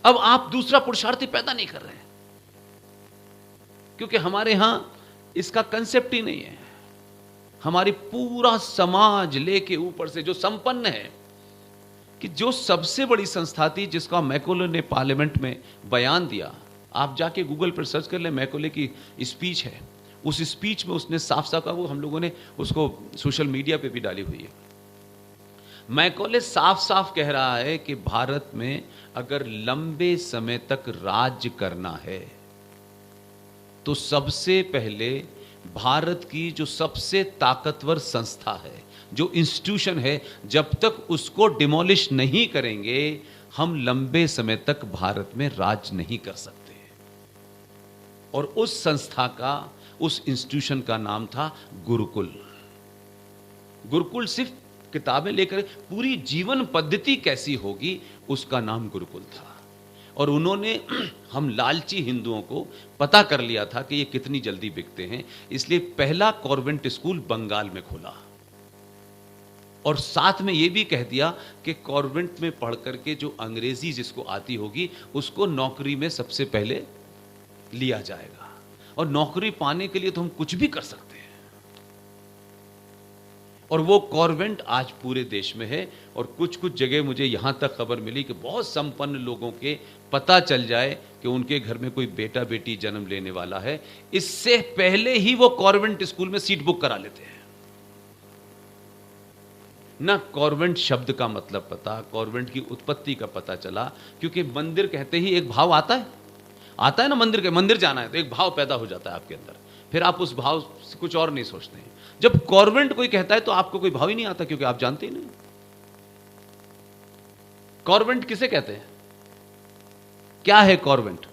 अब आप दूसरा पुरुषार्थी पैदा नहीं कर रहे हैं, क्योंकि हमारे यहां इसका कंसेप्ट ही नहीं है। हमारी पूरा समाज लेके ऊपर से जो संपन्न है, कि जो सबसे बड़ी संस्था थी जिसका मैकोले ने पार्लियामेंट में बयान दिया, आप जाके गूगल पर सर्च कर ले, मैकोले की स्पीच है, उस स्पीच में उसने साफ साफ कहा, वो हम लोगों ने उसको सोशल मीडिया पे भी डाली हुई है। मैकोले साफ साफ कह रहा है कि भारत में अगर लंबे समय तक राज्य करना है, तो सबसे पहले भारत की जो सबसे ताकतवर संस्था है, जो इंस्टीट्यूशन है, जब तक उसको डिमोलिश नहीं करेंगे, हम लंबे समय तक भारत में राज नहीं कर सकते। और उस संस्था का, उस इंस्टीट्यूशन का नाम था गुरुकुल। गुरुकुल सिर्फ किताबें लेकर, पूरी जीवन पद्धति कैसी होगी, उसका नाम गुरुकुल था। और उन्होंने हम लालची हिंदुओं को पता कर लिया था कि ये कितनी जल्दी बिकते हैं, इसलिए पहला कॉन्वेंट स्कूल बंगाल में खोला, और साथ में ये भी कह दिया कि कॉन्वेंट में पढ़ करके जो अंग्रेजी जिसको आती होगी, उसको नौकरी में सबसे पहले लिया जाएगा, और नौकरी पाने के लिए तो हम कुछ भी कर सकते हैं। और वो कॉन्वेंट आज पूरे देश में है, और कुछ कुछ जगह मुझे यहां तक खबर मिली कि बहुत संपन्न लोगों के पता चल जाए कि उनके घर में कोई बेटा बेटी जन्म लेने वाला है, इससे पहले ही वो कॉन्वेंट स्कूल में सीट बुक करा लेते हैं। ना कॉन्वेंट शब्द का मतलब पता, कॉन्वेंट की उत्पत्ति का पता चला, क्योंकि मंदिर कहते ही एक भाव आता है ना, मंदिर के मंदिर जाना है तो एक भाव पैदा हो जाता है आपके अंदर, फिर आप उस भाव से कुछ और नहीं सोचते हैं। जब कॉन्वेंट कोई कहता है तो आपको कोई भाव ही नहीं आता, क्योंकि आप जानते ही नहीं। कॉन्वेंट किसे कहते हैं, क्या है कॉन्वेंट?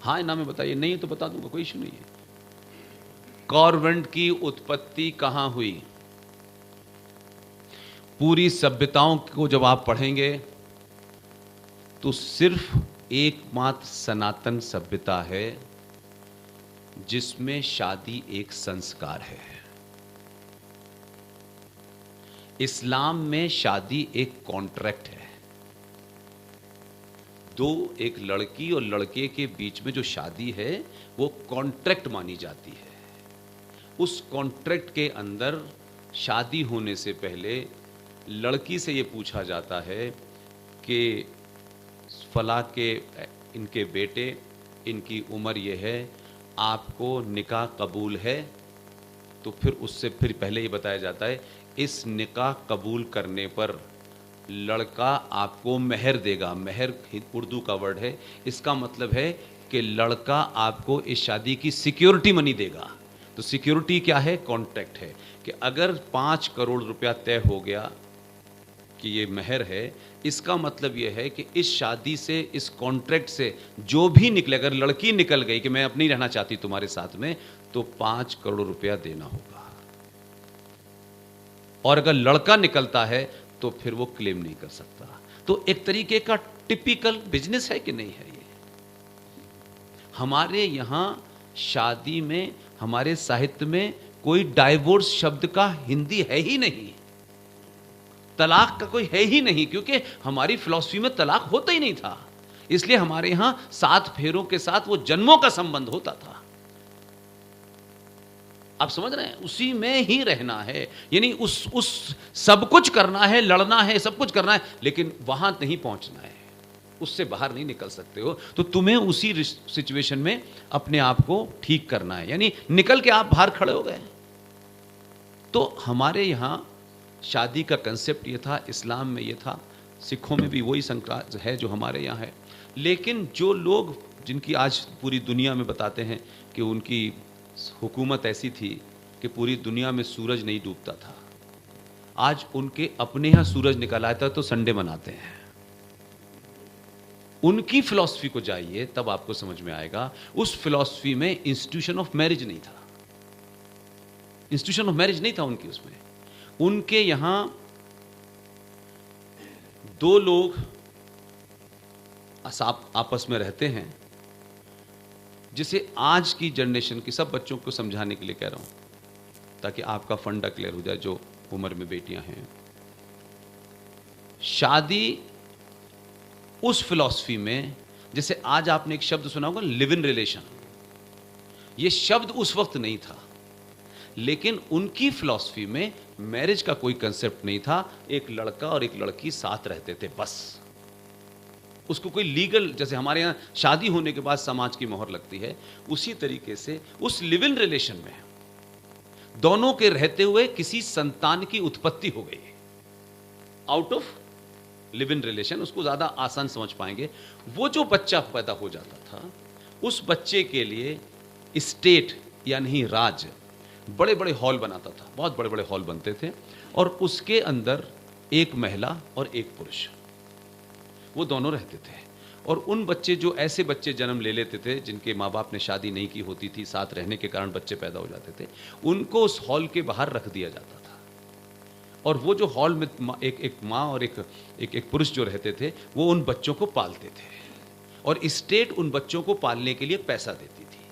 हाँ ना, मैं बताइए, नहीं तो बता दूंगा, कोई इशू नहीं है। कॉन्वेंट की उत्पत्ति कहां हुई? पूरी सभ्यताओं को जब आप पढ़ेंगे तो सिर्फ एकमात्र सनातन सभ्यता है जिसमें शादी एक संस्कार है। इस्लाम में शादी एक कॉन्ट्रैक्ट है। एक लड़की और लड़के के बीच में जो शादी है वो कॉन्ट्रैक्ट मानी जाती है। उस कॉन्ट्रैक्ट के अंदर शादी होने से पहले लड़की से ये पूछा जाता है कि फला के इनके बेटे, इनकी उम्र ये है, आपको निकाह कबूल है? तो फिर उससे फिर पहले ये बताया जाता है, इस निकाह कबूल करने पर लड़का आपको मेहर देगा। मेहर उर्दू का वर्ड है, इसका मतलब है कि लड़का आपको इस शादी की सिक्योरिटी मनी देगा। तो सिक्योरिटी क्या है? कॉन्ट्रैक्ट है कि अगर 5 करोड़ रुपया तय हो गया कि ये मेहर है, इसका मतलब ये है कि इस शादी से, इस कॉन्ट्रैक्ट से जो भी निकले, अगर लड़की निकल गई कि मैं अब नहीं रहना चाहती तुम्हारे साथ में, तो 5 करोड़ रुपया देना होगा। और अगर लड़का निकलता है तो फिर वो क्लेम नहीं कर सकता। तो एक तरीके का टिपिकल बिजनेस है कि नहीं है ये? हमारे यहां शादी में, हमारे साहित्य में कोई डाइवोर्स शब्द का हिंदी है ही नहीं, तलाक का कोई है ही नहीं, क्योंकि हमारी फिलॉसफी में तलाक होता ही नहीं था। इसलिए हमारे यहां 7 फेरों के साथ वो जन्मों का संबंध होता था। आप समझ रहे हैं? उसी में ही रहना है, यानी उस सब कुछ करना है, लड़ना है, सब कुछ करना है, लेकिन वहां नहीं पहुंचना है, उससे बाहर नहीं निकल सकते हो। तो तुम्हें उसी सिचुएशन में अपने आप को ठीक करना है, यानी निकल के आप बाहर खड़े हो गए। तो हमारे यहां शादी का कंसेप्ट ये था, इस्लाम में ये था, सिखों में भी वही संक्रांत है जो हमारे यहाँ है। लेकिन जो लोग, जिनकी आज पूरी दुनिया में बताते हैं कि उनकी हुकूमत ऐसी थी कि पूरी दुनिया में सूरज नहीं डूबता था, आज उनके अपने यहाँ सूरज निकल आता तो संडे मनाते हैं। उनकी फिलॉसफी को जाइए तब आपको समझ में आएगा। उस फिलॉसफी में इंस्टीट्यूशन ऑफ मैरिज नहीं था, इंस्टीट्यूशन ऑफ मैरिज नहीं था उनकी। उसमें उनके यहां 2 लोग आपस में रहते हैं, जिसे आज की जनरेशन की सब बच्चों को समझाने के लिए कह रहा हूं, ताकि आपका फंडा क्लियर हो जाए जो उम्र में बेटियां हैं। शादी उस फिलॉसफी में, जैसे आज आपने एक शब्द सुना होगा लिव इन रिलेशन, यह शब्द उस वक्त नहीं था, लेकिन उनकी फिलॉसफी में मैरिज का कोई कंसेप्ट नहीं था। एक लड़का और एक लड़की साथ रहते थे बस। उसको कोई लीगल, जैसे हमारे यहां शादी होने के बाद समाज की मोहर लगती है, उसी तरीके से उस लिव इन रिलेशन में दोनों के रहते हुए किसी संतान की उत्पत्ति हो गई out of live in relation. उसको ज्यादा आसान समझ पाएंगे। वो जो बच्चा पैदा हो जाता था, उस बच्चे के लिए स्टेट यानी राज्य बड़े बड़े हॉल बनाता था, बहुत बड़े बड़े हॉल बनते थे, और उसके अंदर एक महिला और एक पुरुष, वो दोनों रहते थे। और उन बच्चे, जो ऐसे बच्चे जन्म ले लेते थे जिनके माँ बाप ने शादी नहीं की होती थी, साथ रहने के कारण बच्चे पैदा हो जाते थे, उनको उस हॉल के बाहर रख दिया जाता था। और वो जो हॉल में एक माँ और एक पुरुष जो रहते थे, वो उन बच्चों को पालते थे, और स्टेट उन बच्चों को पालने के लिए पैसा देती थी।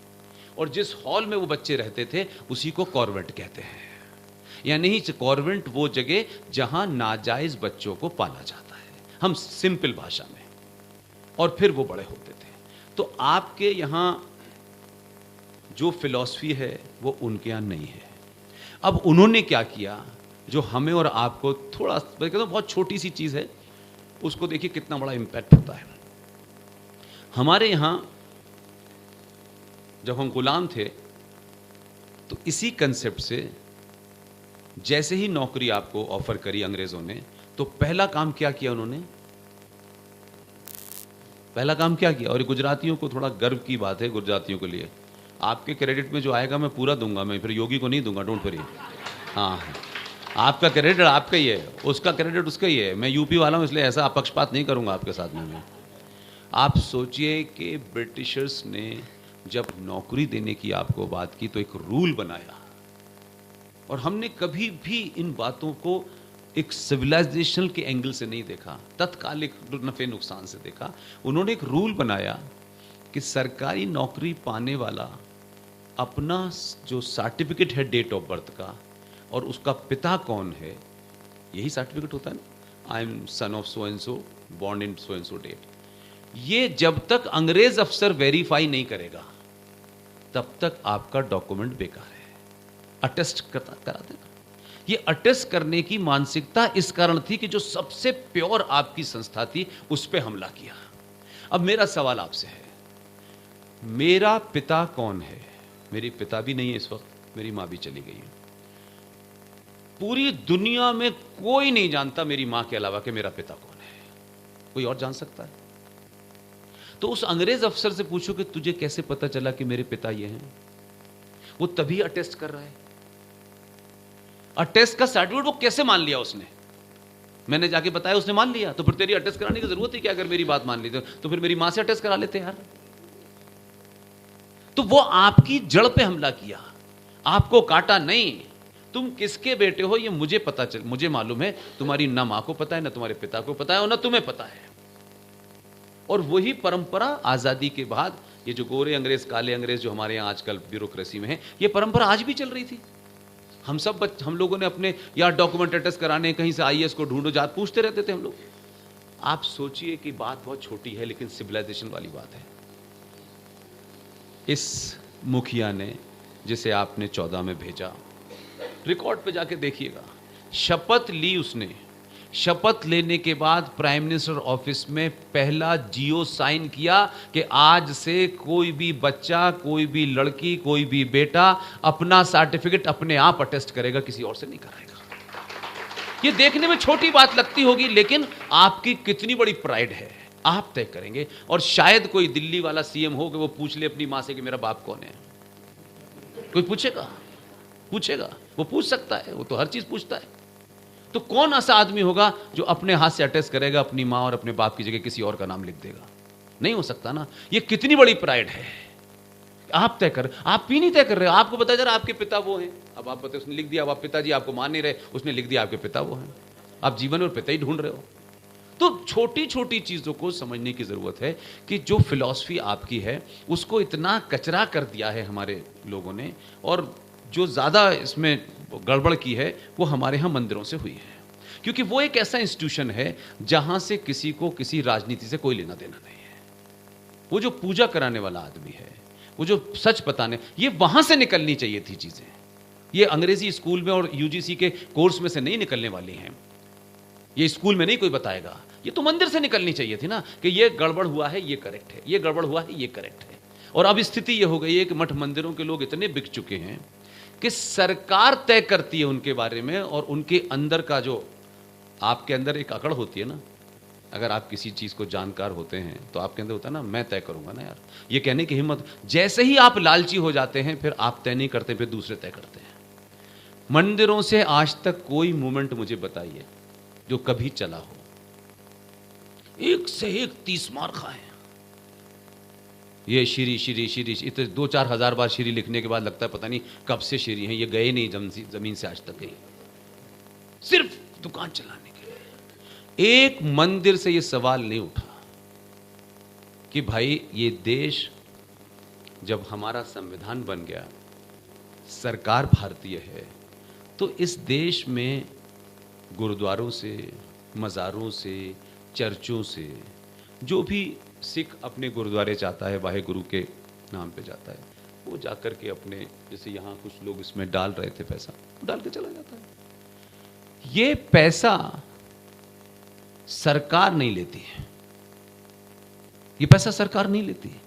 और जिस हॉल में वो बच्चे रहते थे उसी को कॉन्वेंट कहते हैं। यानी कॉन्वेंट वो जगह जहां नाजायज बच्चों को पाला जाता है, हम सिंपल भाषा में। और फिर वो बड़े होते थे। तो आपके यहां जो फिलॉसफी है वो उनके यहां नहीं है। अब उन्होंने क्या किया, जो हमें और आपको थोड़ा, मैं कहता हूं बहुत छोटी सी चीज है, उसको देखिए कितना बड़ा इंपैक्ट होता है। हमारे यहां जब हम गुलाम थे, तो इसी कंसेप्ट से जैसे ही नौकरी आपको ऑफर करी अंग्रेजों ने, तो पहला काम क्या किया उन्होंने? पहला काम क्या किया? और गुजरातियों को थोड़ा गर्व की बात है, गुजरातियों के लिए, आपके क्रेडिट में जो आएगा मैं पूरा दूंगा, मैं फिर योगी को नहीं दूंगा, डोंट वरी। हाँ, आपका क्रेडिट आपका ही है, उसका क्रेडिट उसका ही है। मैं यूपी वाला हूं, इसलिए ऐसा अपक्षपात नहीं करूंगा आपके साथ में मैं। आप सोचिए कि ब्रिटिशर्स ने जब नौकरी देने की आपको बात की, तो एक रूल बनाया, और हमने कभी भी इन बातों को एक सिविलाइजेशन के एंगल से नहीं देखा, तत्कालिक नफे नुकसान से देखा। उन्होंने एक रूल बनाया कि सरकारी नौकरी पाने वाला अपना जो सर्टिफिकेट है डेट ऑफ बर्थ का, और उसका पिता कौन है, यही सर्टिफिकेट होता है ना, I am son of so and so, born in so and so date, ये जब तक अंग्रेज अफसर वेरीफाई नहीं करेगा तब तक आपका डॉक्यूमेंट बेकार है। अटेस्ट करा देना। ये अटेस्ट करने की मानसिकता इस कारण थी कि जो सबसे प्योर आपकी संस्था थी उस पर हमला किया। अब मेरा सवाल आपसे है, मेरा पिता कौन है? मेरी पिता भी नहीं है इस वक्त, मेरी मां भी चली गई है। पूरी दुनिया में कोई नहीं जानता मेरी मां के अलावा कि मेरा पिता कौन है। कोई और जान सकता है? तो उस अंग्रेज अफसर से पूछो कि तुझे कैसे पता चला कि मेरे पिता ये हैं? वो तभी अटेस्ट कर रहा है। अटेस्ट का सर्टिफिकेट वो कैसे मान लिया उसने? मैंने जाके बताया, उसने मान लिया। तो फिर तेरी अटेस्ट कराने की जरूरत है क्या? अगर मेरी बात मान ली तो फिर मेरी मां से अटेस्ट करा लेते यार। तो वो आपकी जड़ पे हमला किया, आपको काटा नहीं। तुम किसके बेटे हो ये मुझे पता चल, मुझे मालूम है। तुम्हारी ना मां को पता है, ना तुम्हारे पिता को पता है, और ना तुम्हें पता है। और वही परंपरा आजादी के बाद, ये जो गोरे अंग्रेज काले अंग्रेज जो हमारे यहां आजकल ब्यूरोक्रेसी में है, ये परंपरा आज भी चल रही थी। हम लोगों ने अपने यार डॉक्यूमेंट अटेस्ट कराने, कहीं से आईएएस को ढूंढो, जात पूछते रहते थे हम लोग। आप सोचिए कि बात बहुत छोटी है, लेकिन सिविलाइजेशन वाली बात है। इस मुखिया ने, जिसे आपने 14 में भेजा, रिकॉर्ड पे जाके देखिएगा, शपथ ली उसने। शपथ लेने के बाद प्राइम मिनिस्टर ऑफिस में पहला जियो साइन किया कि आज से कोई भी बच्चा, कोई भी लड़की, कोई भी बेटा अपना सर्टिफिकेट अपने आप अटेस्ट करेगा, किसी और से नहीं कराएगा। ये देखने में छोटी बात लगती होगी, लेकिन आपकी कितनी बड़ी प्राइड है, आप तय करेंगे। और शायद कोई दिल्ली वाला सीएम हो कि वो पूछ ले अपनी मां से कि मेरा बाप कौन है। कोई पूछेगा? वो पूछ सकता है, वो तो हर चीज पूछता है। तो कौन ऐसा आदमी होगा जो अपने हाथ से अटेस्ट करेगा अपनी मां और अपने बाप की जगह किसी और का नाम लिख देगा? नहीं हो सकता ना। ये कितनी बड़ी प्राइड है। आप तय कर, आप भी नहीं तय कर रहे हो। आपको बताया जा रहा आपके पिता वो हैं, अब आप बताए, उसने लिख दिया, अब आप पिताजी आपको मान नहीं रहे, उसने लिख दिया आपके पिता वो हैं। आप जीवन और पिता ही ढूंढ रहे हो। तो छोटी छोटी चीजों को समझने की जरूरत है कि जो फिलॉसफी आपकी है उसको इतना कचरा कर दिया है हमारे लोगों ने, और जो ज्यादा इसमें गड़बड़ की है वो हमारे यहां मंदिरों से हुई है। क्योंकि वो एक ऐसा इंस्टीट्यूशन है जहां से किसी को किसी राजनीति से कोई लेना देना नहीं है। वो जो पूजा कराने वाला आदमी है, वो जो सच बताने, ये वहां से निकलनी चाहिए थी चीजें। ये अंग्रेजी स्कूल में और यूजीसी के कोर्स में से नहीं निकलने वाली हैं। ये स्कूल में नहीं कोई बताएगा, ये तो मंदिर से निकलनी चाहिए थी ना, कि ये गड़बड़ हुआ है, ये करेक्ट है, ये गड़बड़ हुआ है, ये करेक्ट है। और अब स्थिति ये हो गई है कि मठ मंदिरों के लोग इतने बिक चुके हैं कि सरकार तय करती है उनके बारे में, और उनके अंदर का जो, आपके अंदर एक अकड़ होती है ना, अगर आप किसी चीज को जानकार होते हैं तो आपके अंदर होता है ना, मैं तय करूंगा ना यार, ये कहने की हिम्मत। जैसे ही आप लालची हो जाते हैं फिर आप तय नहीं करते, फिर दूसरे तय करते हैं। मंदिरों से आज तक कोई मूवमेंट मुझे बताइए जो कभी चला हो, एक से एक 30 मार खाए। ये श्री श्री श्री इतने 2-4 हजार बार श्री लिखने के बाद लगता है पता नहीं कब से श्री हैं, ये गए नहीं जमीन से आज तक कहीं, सिर्फ दुकान चलाने के लिए। एक मंदिर से ये सवाल नहीं उठा कि भाई ये देश, जब हमारा संविधान बन गया, सरकार भारतीय है, तो इस देश में गुरुद्वारों से, मज़ारों से, चर्चों से, जो भी सिख अपने गुरुद्वारे जाता है, वाहे गुरु के नाम पे जाता है, वो जाकर के अपने, जैसे यहाँ कुछ लोग इसमें डाल रहे थे पैसा, डाल के चला जाता है। ये पैसा सरकार नहीं लेती है, ये पैसा सरकार नहीं लेती है।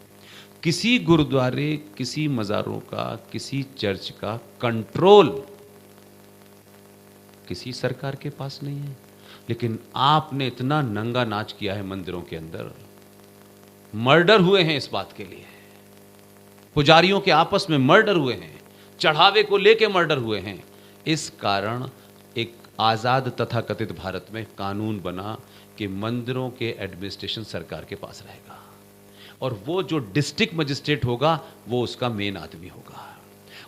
किसी गुरुद्वारे, किसी मज़ारों का, किसी चर्च का कंट्रोल किसी सरकार के पास नहीं है। लेकिन आपने इतना नंगा नाच किया है मंदिरों के अंदर, मर्डर हुए हैं इस बात के लिए, पुजारियों के आपस में मर्डर हुए हैं, चढ़ावे को लेके मर्डर हुए हैं। इस कारण एक आजाद तथाकथित भारत में कानून बना कि मंदिरों के एडमिनिस्ट्रेशन सरकार के पास रहेगा, और वो जो डिस्ट्रिक्ट मजिस्ट्रेट होगा वो उसका मेन आदमी होगा।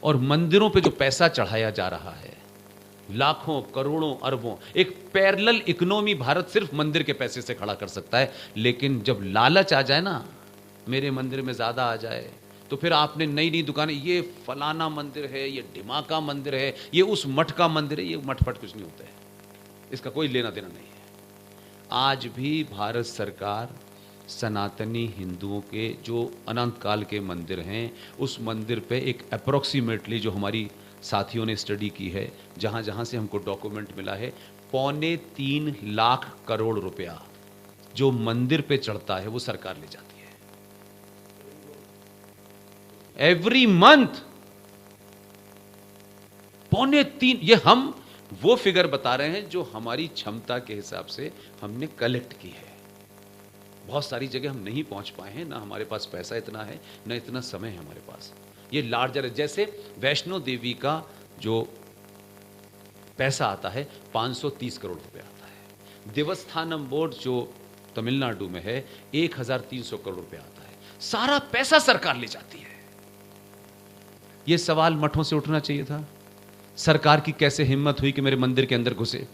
और मंदिरों पे जो पैसा चढ़ाया जा रहा है, लाखों करोड़ों अरबों, एक पैरेलल इकोनॉमी भारत सिर्फ मंदिर के पैसे से खड़ा कर सकता है। लेकिन जब लालच आ जाए ना, मेरे मंदिर में ज्यादा आ जाए, तो फिर आपने नई नई दुकानें, ये फलाना मंदिर है, ये ढिमाका मंदिर है, ये उस मठ का मंदिर है, ये मठफट कुछ नहीं होता है, इसका कोई लेना देना नहीं है। आज भी भारत सरकार सनातनी हिंदुओं के जो अनंत काल के मंदिर हैं, उस मंदिर पे एक अप्रोक्सीमेटली, जो हमारी साथियों ने स्टडी की है, जहां जहां से हमको डॉक्यूमेंट मिला है, 3.25 लाख करोड़ रुपया जो मंदिर पे चढ़ता है वो सरकार ले जाती है एवरी मंथ। 3.25, ये हम वो फिगर बता रहे हैं जो हमारी क्षमता के हिसाब से हमने कलेक्ट की है। बहुत सारी जगह हम नहीं पहुंच पाए हैं, ना हमारे पास पैसा इतना है, ना इतना समय है हमारे पास। ये लार्जर है, जैसे वैष्णो देवी का जो पैसा आता है 530 करोड़ रुपए आता है, देवस्थानम बोर्ड जो तमिलनाडु में है 1300 करोड़ रुपए आता है, सारा पैसा सरकार ले जाती है। यह सवाल मठों से उठना चाहिए था, सरकार की कैसे हिम्मत हुई कि मेरे मंदिर के अंदर घुसे?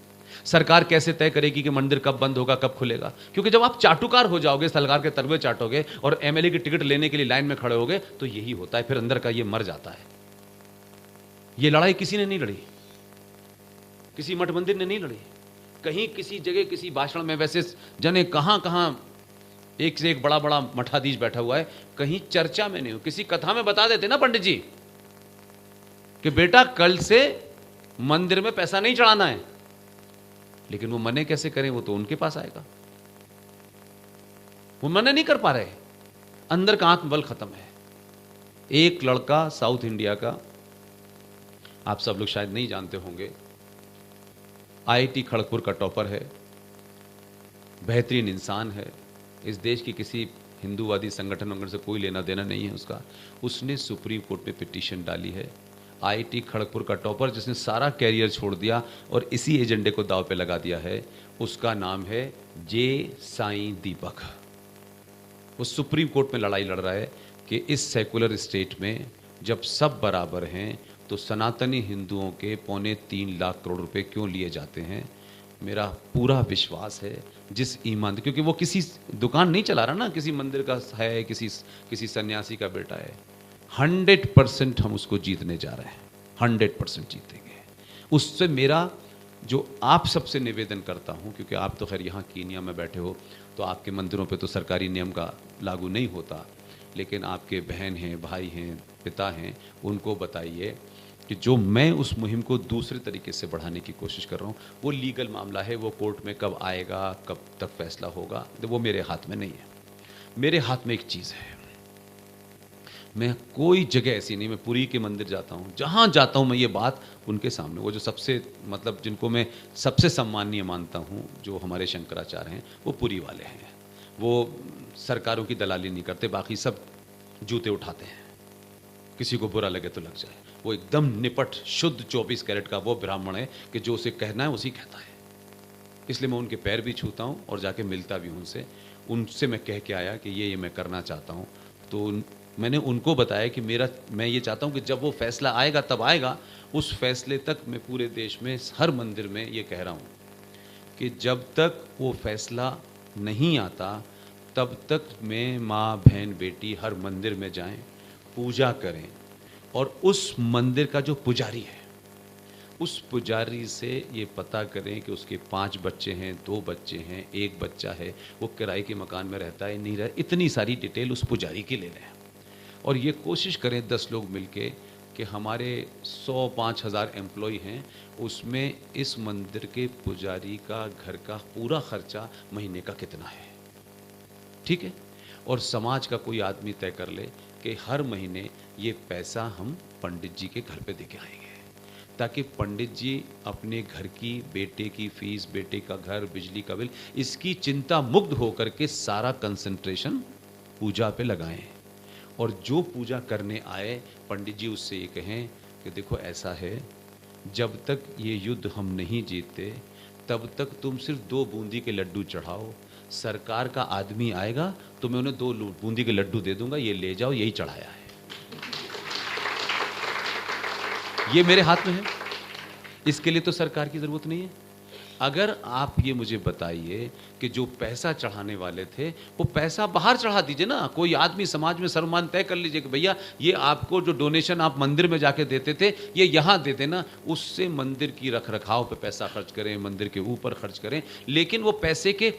सरकार कैसे तय करेगी कि मंदिर कब बंद होगा, कब खुलेगा? क्योंकि जब आप चाटुकार हो जाओगे, सरकार के तलवे चाटोगे और एमएलए की टिकट लेने के लिए लाइन में खड़े होगे, तो यही होता है, फिर अंदर का ये मर जाता है। ये लड़ाई किसी ने नहीं लड़ी, किसी मठ मंदिर ने नहीं लड़ी, कहीं किसी जगह किसी भाषण में, वैसे जने कहां कहां एक से एक बड़ा बड़ा मठाधीश बैठा हुआ है, कहीं चर्चा में नहीं हो। किसी कथा में बता देते ना पंडित जी कि बेटा कल से मंदिर में पैसा नहीं चढ़ाना है, लेकिन वो मने कैसे करें? वो तो उनके पास आएगा, वो मने नहीं कर पा रहे, अंदर का आत्मबल खत्म है। एक लड़का साउथ इंडिया का, आप सब लोग शायद नहीं जानते होंगे, आईआईटी खड़गपुर का टॉपर है, बेहतरीन इंसान है, इस देश की किसी हिंदूवादी संगठन वगैरह से कोई लेना देना नहीं है उसका। उसने सुप्रीम कोर्ट में पिटीशन डाली है, आईआईटी खड़गपुर का टॉपर जिसने सारा कैरियर छोड़ दिया और इसी एजेंडे को दांव पे लगा दिया है, उसका नाम है जे साईं दीपक। वो सुप्रीम कोर्ट में लड़ाई लड़ रहा है कि इस सेकुलर स्टेट में जब सब बराबर हैं तो सनातनी हिंदुओं के 2.25 लाख करोड़ रुपए क्यों लिए जाते हैं? मेरा पूरा विश्वास है जिस ईमान, क्योंकि वो किसी दुकान नहीं चला रहा ना, किसी मंदिर का है, किसी सन्यासी का बेटा है, 100% हम उसको जीतने जा रहे हैं, 100% जीतेंगे। उससे मेरा जो आप सबसे निवेदन करता हूं, क्योंकि आप तो खैर यहाँ कीनिया में बैठे हो तो आपके मंदिरों पे तो सरकारी नियम का लागू नहीं होता, लेकिन आपके बहन हैं, भाई हैं, पिता हैं, उनको बताइए कि जो मैं उस मुहिम को दूसरे तरीके से बढ़ाने की कोशिश कर रहा हूँ, वो लीगल मामला है, वो कोर्ट में कब आएगा, कब तक फैसला होगा, तो वो मेरे हाथ में नहीं है। मेरे हाथ में एक चीज़ है, मैं कोई जगह ऐसी नहीं, मैं पुरी के मंदिर जाता हूँ, जहाँ जाता हूँ मैं ये बात उनके सामने, वो जो सबसे मतलब जिनको मैं सबसे सम्माननीय मानता हूँ, जो हमारे शंकराचार्य हैं, वो पुरी वाले हैं। वो सरकारों की दलाली नहीं करते, बाकी सब जूते उठाते हैं, किसी को बुरा लगे तो लग जाए। वो एकदम निपट शुद्ध 24 कैरेट का वो ब्राह्मण है कि जो उसे कहना है उसी कहता है। इसलिए मैं उनके पैर भी छूता हूँ और जाके मिलता भी हूँ उनसे मैं कह के आया कि ये मैं करना चाहता हूँ। तो मैंने उनको बताया कि मैं ये चाहता हूँ कि जब वो फैसला आएगा तब आएगा, उस फैसले तक मैं पूरे देश में हर मंदिर में ये कह रहा हूँ कि जब तक वो फैसला नहीं आता तब तक मैं माँ बहन बेटी हर मंदिर में जाएं, पूजा करें, और उस मंदिर का जो पुजारी है उस पुजारी से ये पता करें कि उसके 5 बच्चे हैं, 2 बच्चे हैं, 1 बच्चा है, वो किराए के मकान में रहता है नहीं रहता, इतनी सारी डिटेल उस पुजारी की ले लें। और ये कोशिश करें 10 लोग मिलके कि हमारे 100-5,000 एम्प्लॉय हैं, उसमें इस मंदिर के पुजारी का घर का पूरा खर्चा महीने का कितना है, ठीक है? और समाज का कोई आदमी तय कर ले कि हर महीने ये पैसा हम पंडित जी के घर पे दे के आएंगे, ताकि पंडित जी अपने घर की, बेटे की फीस, बेटे का घर, बिजली का बिल, इसकी चिंता मुक्त होकर के सारा कंसंट्रेशन पूजा पे लगाएं। और जो पूजा करने आए पंडित जी उससे ये कहें कि देखो ऐसा है, जब तक ये युद्ध हम नहीं जीतते तब तक तुम सिर्फ 2 बूंदी के लड्डू चढ़ाओ, सरकार का आदमी आएगा तो मैं उन्हें 2 बूंदी के लड्डू दे दूंगा, ये ले जाओ, यही चढ़ाया है। ये मेरे हाथ में है, इसके लिए तो सरकार की जरूरत नहीं है। अगर आप ये मुझे बताइए कि जो पैसा चढ़ाने वाले थे वो पैसा बाहर चढ़ा दीजिए ना, कोई आदमी समाज में सर्वमान तय कर लीजिए कि भैया ये आपको जो डोनेशन आप मंदिर में जाके देते थे ये यहाँ दे देना, उससे मंदिर की रखरखाव पे पैसा खर्च करें, मंदिर के ऊपर खर्च करें, लेकिन वो पैसे के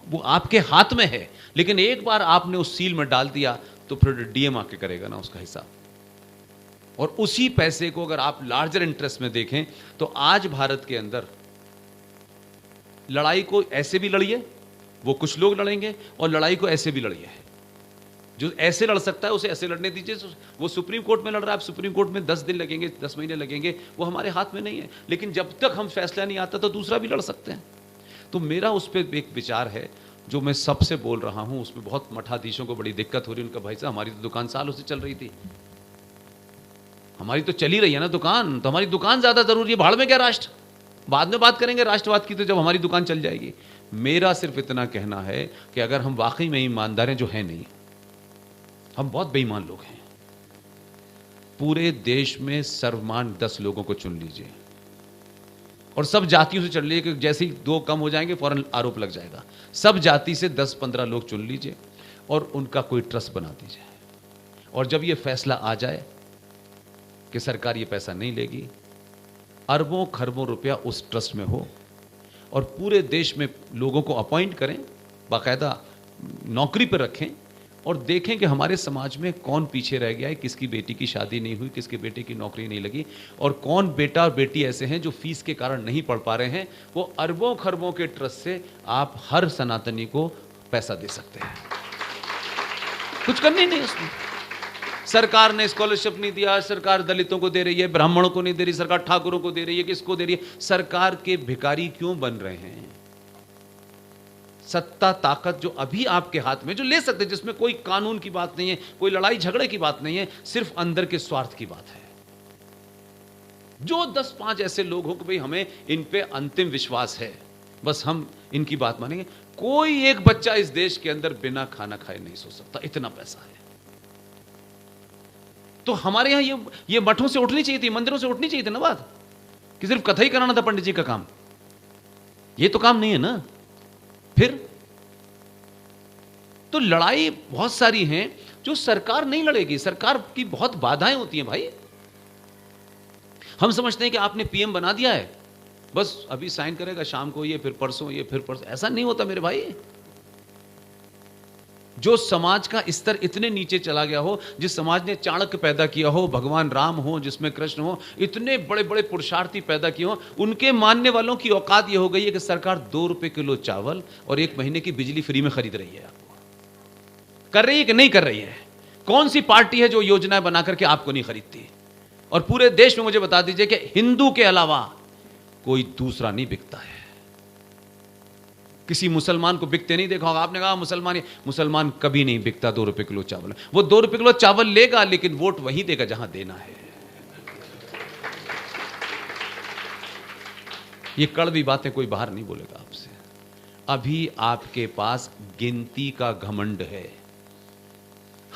वो आपके हाथ में है। लेकिन एक बार आपने उस सील में डाल दिया तो फिर डीएम आके करेगा ना उसका हिसाब। और उसी पैसे को अगर आप लार्जर इंटरेस्ट में देखें तो आज भारत के अंदर लड़ाई को ऐसे भी लड़िए, वो कुछ लोग लड़ेंगे, और लड़ाई को ऐसे भी लड़िए। जो ऐसे लड़ सकता है उसे ऐसे लड़ने दीजिए। वो सुप्रीम कोर्ट में लड़ रहा है, सुप्रीम कोर्ट में 10 दिन लगेंगे, 10 महीने लगेंगे, वो हमारे हाथ में नहीं है। लेकिन जब तक हम फैसला नहीं आता तो दूसरा भी लड़ सकते हैं। तो मेरा उस पर एक विचार है जो मैं सबसे बोल रहा हूं, उसमें बहुत मठाधीशों को बड़ी दिक्कत हो रही है। उनका भाई साहब हमारी तो दुकान सालों से चल रही थी, हमारी तो चल ही रही है ना दुकान, तो हमारी दुकान ज्यादा जरूरी है, भाड़ में क्या राष्ट्र, बाद में बात करेंगे राष्ट्रवाद की तो जब हमारी दुकान चल जाएगी। मेरा सिर्फ इतना कहना है कि अगर हम वाकई में ईमानदार हैं, जो है नहीं, हम बहुत बेईमान लोग हैं। पूरे देश में सर्वमान 10 लोगों को चुन लीजिए और सब जातियों से चुन लीजिए कि जैसे ही 2 कम हो जाएंगे फौरन आरोप लग जाएगा। सब जाति से 10-15 लोग चुन लीजिए और उनका कोई ट्रस्ट बना दीजिए। और जब ये फैसला आ जाए कि सरकार ये पैसा नहीं लेगी, अरबों खरबों रुपया उस ट्रस्ट में हो और पूरे देश में लोगों को अपॉइंट करें, बाकायदा नौकरी पर रखें और देखें कि हमारे समाज में कौन पीछे रह गया है, किसकी बेटी की शादी नहीं हुई, किसके बेटे की नौकरी नहीं लगी, और कौन बेटा और बेटी ऐसे हैं जो फीस के कारण नहीं पढ़ पा रहे हैं। वो अरबों खरबों के ट्रस्ट से आप हर सनातनी को पैसा दे सकते हैं, कुछ करनी नहीं उसमें। सरकार ने स्कॉलरशिप नहीं दिया, सरकार दलितों को दे रही है, ब्राह्मणों को नहीं दे रही, सरकार ठाकुरों को दे रही है, किसको दे रही है? सरकार के भिखारी क्यों बन रहे हैं? सत्ता ताकत जो अभी आपके हाथ में, जो ले सकते, जिसमें कोई कानून की बात नहीं है, कोई लड़ाई झगड़े की बात नहीं है, सिर्फ अंदर के स्वार्थ की बात है। जो 10-5 ऐसे लोग हो कि भाई हमें इन पे अंतिम विश्वास है, बस हम इनकी बात मानेंगे। कोई एक बच्चा इस देश के अंदर बिना खाना खाए नहीं सो सकता, इतना पैसा है। तो हमारे यहां ये मठों से उठनी चाहिए थी, मंदिरों से उठनी चाहिए थी ना बात, कि सिर्फ कथा ही कराना था पंडित जी का काम। ये तो काम नहीं है ना। फिर तो लड़ाई बहुत सारी हैं जो सरकार नहीं लड़ेगी, सरकार की बहुत बाधाएं होती हैं भाई। हम समझते हैं कि आपने पीएम बना दिया है, बस अभी साइन करेगा, शाम को ये, फिर परसों ये, फिर परसों, ऐसा नहीं होता मेरे भाई। जो समाज का स्तर इतने नीचे चला गया हो, जिस समाज ने चाणक्य पैदा किया हो, भगवान राम हो, जिसमें कृष्ण हो, इतने बड़े बड़े पुरुषार्थी पैदा किए हो, उनके मानने वालों की औकात यह हो गई है कि सरकार 2 रुपए किलो चावल और 1 महीने की बिजली फ्री में खरीद रही है। आपको कर रही है कि नहीं कर रही है? कौन सी पार्टी है जो योजनाएं बना करके आपको नहीं खरीदती? और पूरे देश में मुझे बता दीजिए कि हिंदू के अलावा कोई दूसरा नहीं बिकता है। किसी मुसलमान को बिकते नहीं देखा होगा आपने। कहा मुसलमान कभी नहीं बिकता 2 रुपए किलो चावल। वो 2 रुपए किलो चावल लेगा, लेकिन वोट वही देगा जहां देना है। ये कड़वी बातें कोई बाहर नहीं बोलेगा आपसे। अभी आपके पास गिनती का घमंड है,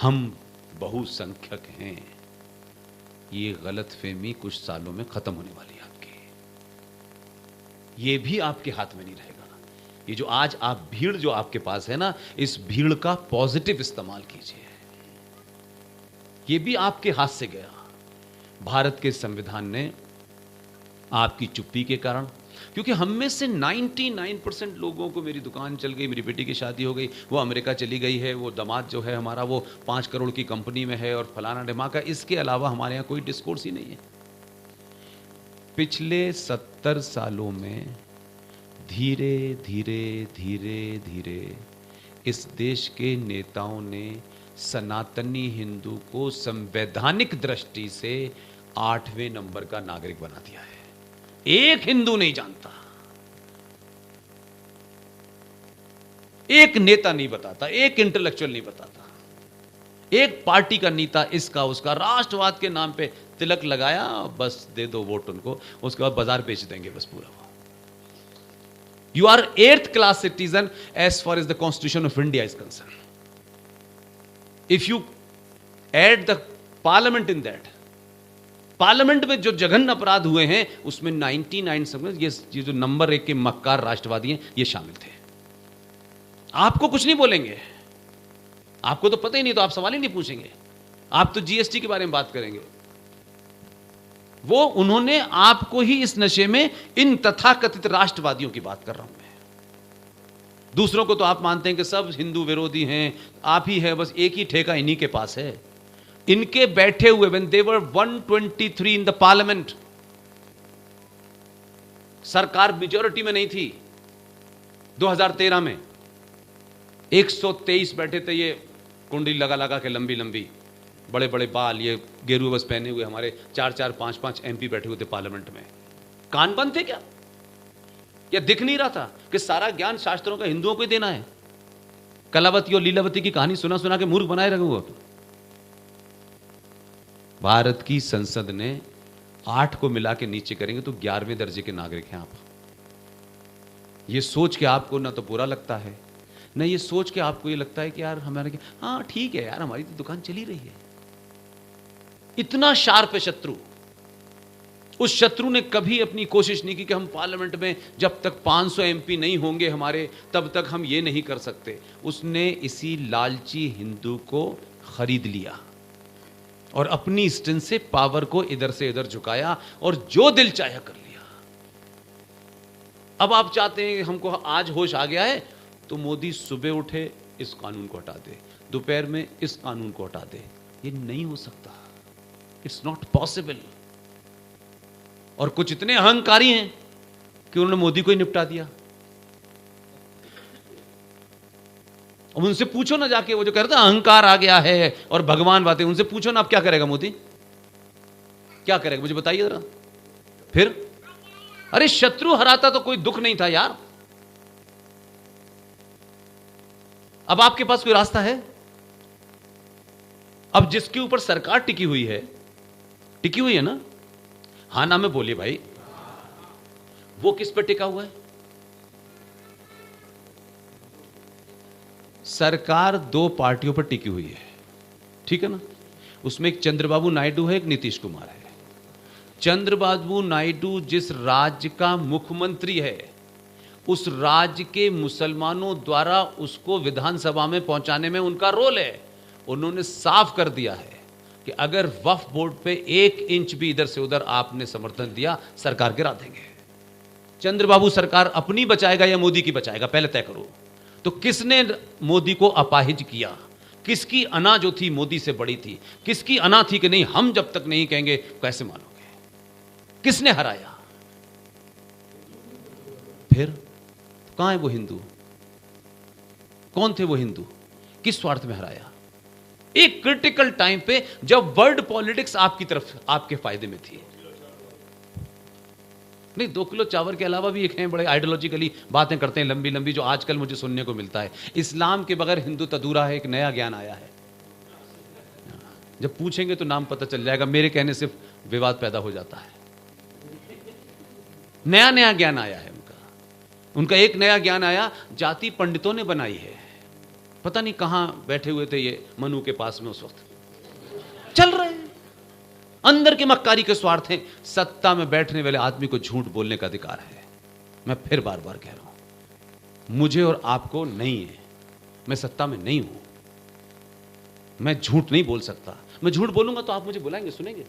हम बहुसंख्यक हैं। ये गलतफहमी कुछ सालों में खत्म होने वाली है आपकी। ये भी आपके हाथ में नहीं रहेगा। ये जो आज आप भीड़ जो आपके पास है ना, इस भीड़ का पॉजिटिव इस्तेमाल कीजिए। ये भी आपके हाथ से गया। भारत के संविधान ने आपकी चुप्पी के कारण, क्योंकि हम में से 99% लोगों को मेरी दुकान चल गई, मेरी बेटी की शादी हो गई, वो अमेरिका चली गई है, वो दामाद जो है हमारा वो 5 करोड़ की कंपनी में है और फलाना ढिमाका, इसके अलावा हमारे यहाँ कोई डिस्कोर्स ही नहीं है। पिछले 70 सालों में धीरे धीरे धीरे धीरे इस देश के नेताओं ने सनातनी हिंदू को संवैधानिक दृष्टि से 8वें नंबर का नागरिक बना दिया है। एक हिंदू नहीं जानता, एक नेता नहीं बताता, एक इंटेलेक्चुअल नहीं बताता, एक पार्टी का नेता इसका उसका राष्ट्रवाद के नाम पे तिलक लगाया, बस दे दो वोट उनको, उसके बाद बाजार बेच देंगे बस पूरा। You are 8th class citizen as far as the Constitution of India is concerned. If you add the parliament in that, parliament में जो जघन्य अपराध हुए हैं उसमें 99 समझ ये जो नंबर 1 के मक्कार राष्ट्रवादी हैं ये शामिल थे। आपको कुछ नहीं बोलेंगे, आपको तो पता ही नहीं, तो आप सवाल ही नहीं पूछेंगे, आप तो जीएसटी के बारे में बात करेंगे। वो उन्होंने आपको ही इस नशे में, इन तथाकथित राष्ट्रवादियों की बात कर रहा हूं मैं। दूसरों को तो आप मानते हैं कि सब हिंदू विरोधी हैं, आप ही है बस, एक ही ठेका इन्हीं के पास है। इनके बैठे हुए when they were 123 in the parliament, सरकार मेजॉरिटी में नहीं थी 2013 में, 123 बैठे थे ये कुंडली लगा लगा के लंबी लंबी, बड़े बड़े बाल, ये गेरुए बस पहने हुए हमारे 4-4, 5-5 MP बैठे हुए थे पार्लियामेंट में। कान बंद थे क्या? या दिख नहीं रहा था कि सारा ज्ञान शास्त्रों का हिंदुओं को ही देना है? कलावती और लीलावती की कहानी सुना सुना के मूर्ख बनाए रखे हुए। भारत की संसद ने 8 को मिला के नीचे करेंगे तो 11वें दर्जे के नागरिक हैं आप। ये सोच के आपको ना तो बुरा लगता है, ना ये सोच के आपको ये लगता है कि यार हमारे, हाँ ठीक है यार, हमारी तो दुकान चली रही है। इतना शार्प है शत्रु। उस शत्रु ने कभी अपनी कोशिश नहीं की कि हम पार्लियामेंट में जब तक 500 MP नहीं होंगे हमारे, तब तक हम ये नहीं कर सकते। उसने इसी लालची हिंदू को खरीद लिया और अपनी स्ट्रेंथ से पावर को इधर से इधर झुकाया और जो दिल चाहे कर लिया। अब आप चाहते हैं कि हमको आज होश आ गया है तो मोदी सुबह उठे इस कानून को हटा दे, दोपहर में इस कानून को हटा दे। ये नहीं हो सकता, इट्स नॉट पॉसिबल। और कुछ इतने अहंकारी हैं कि उन्होंने मोदी को ही निपटा दिया। अब उनसे पूछो ना जाके, वो जो कहता है अहंकार आ गया है और भगवान बातें, उनसे पूछो ना अब क्या करेगा मोदी, क्या करेगा मुझे बताइए जरा। फिर अरे शत्रु हराता तो कोई दुख नहीं था यार। अब आपके पास कोई रास्ता है? अब जिसके ऊपर सरकार टिकी हुई है ना, हाँ ना में बोलिए भाई, वो किस पर टिका हुआ है? सरकार 2 पार्टियों पर टिकी हुई है, ठीक है ना। उसमें एक चंद्रबाबू नायडू है, एक नीतीश कुमार है। चंद्रबाबू नायडू जिस राज्य का मुख्यमंत्री है, उस राज्य के मुसलमानों द्वारा उसको विधानसभा में पहुंचाने में उनका रोल है। उन्होंने साफ कर दिया है कि अगर वक्फ बोर्ड पे 1 इंच भी इधर से उधर आपने समर्थन दिया, सरकार गिरा देंगे। चंद्रबाबू सरकार अपनी बचाएगा या मोदी की बचाएगा, पहले तय करो। तो किसने मोदी को अपाहिज किया? किसकी अना जो थी मोदी से बड़ी थी? किसकी अना थी कि नहीं हम जब तक नहीं कहेंगे कैसे मानोगे? किसने हराया? फिर तो कहां है वो हिंदू? कौन थे वो हिंदू? किस स्वार्थ में हराया? एक क्रिटिकल टाइम पे जब वर्ल्ड पॉलिटिक्स आपकी तरफ, आपके फायदे में थी। नहीं, 2 किलो चावल के अलावा भी एक हैं बड़े आइडियोलॉजिकली बातें करते हैं लंबी लंबी, जो आजकल मुझे सुनने को मिलता है। इस्लाम के बगैर हिंदू अधूरा है, एक नया ज्ञान आया है। जब पूछेंगे तो नाम पता चल जाएगा, मेरे कहने से विवाद पैदा हो जाता है। नया नया ज्ञान आया है उनका एक नया ज्ञान आया, जाति पंडितों ने बनाई है। पता नहीं कहां बैठे हुए थे ये मनु के पास में, उस वक्त चल रहे हैं। अंदर के मक्कारी के स्वार्थ हैं। सत्ता में बैठने वाले आदमी को झूठ बोलने का अधिकार है। मैं फिर बार बार कह रहा हूं, मुझे और आपको नहीं है। मैं सत्ता में नहीं हूं, मैं झूठ नहीं बोल सकता। मैं झूठ बोलूंगा तो आप मुझे बुलाएंगे, सुनेंगे,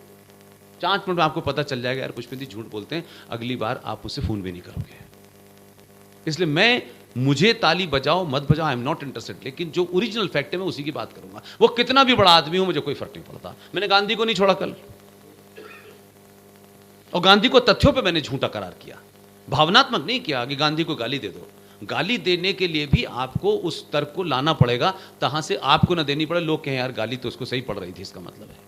5 मिनट में आपको पता चल जाएगा यार पुष्पेंद्र जी झूठ बोलते हैं, अगली बार आप मुझसे फोन भी नहीं करोगे। इसलिए मुझे ताली बजाओ मत बजाओ, आई एम नॉट इंटरेस्टेड, लेकिन जो ओरिजिनल फैक्ट है मैं उसी की बात करूंगा। वो कितना भी बड़ा आदमी हो, मुझे कोई फर्क नहीं पड़ता। मैंने गांधी को नहीं छोड़ा कल, और गांधी को तथ्यों पे मैंने झूठा करार किया, भावनात्मक नहीं किया कि गांधी को गाली दे दो। गाली देने के लिए भी आपको उस तर्क को लाना पड़ेगा, तहां से आपको ना देनी पड़े। लोग कहें यार गाली तो उसको सही पड़ रही थी, इसका मतलब है।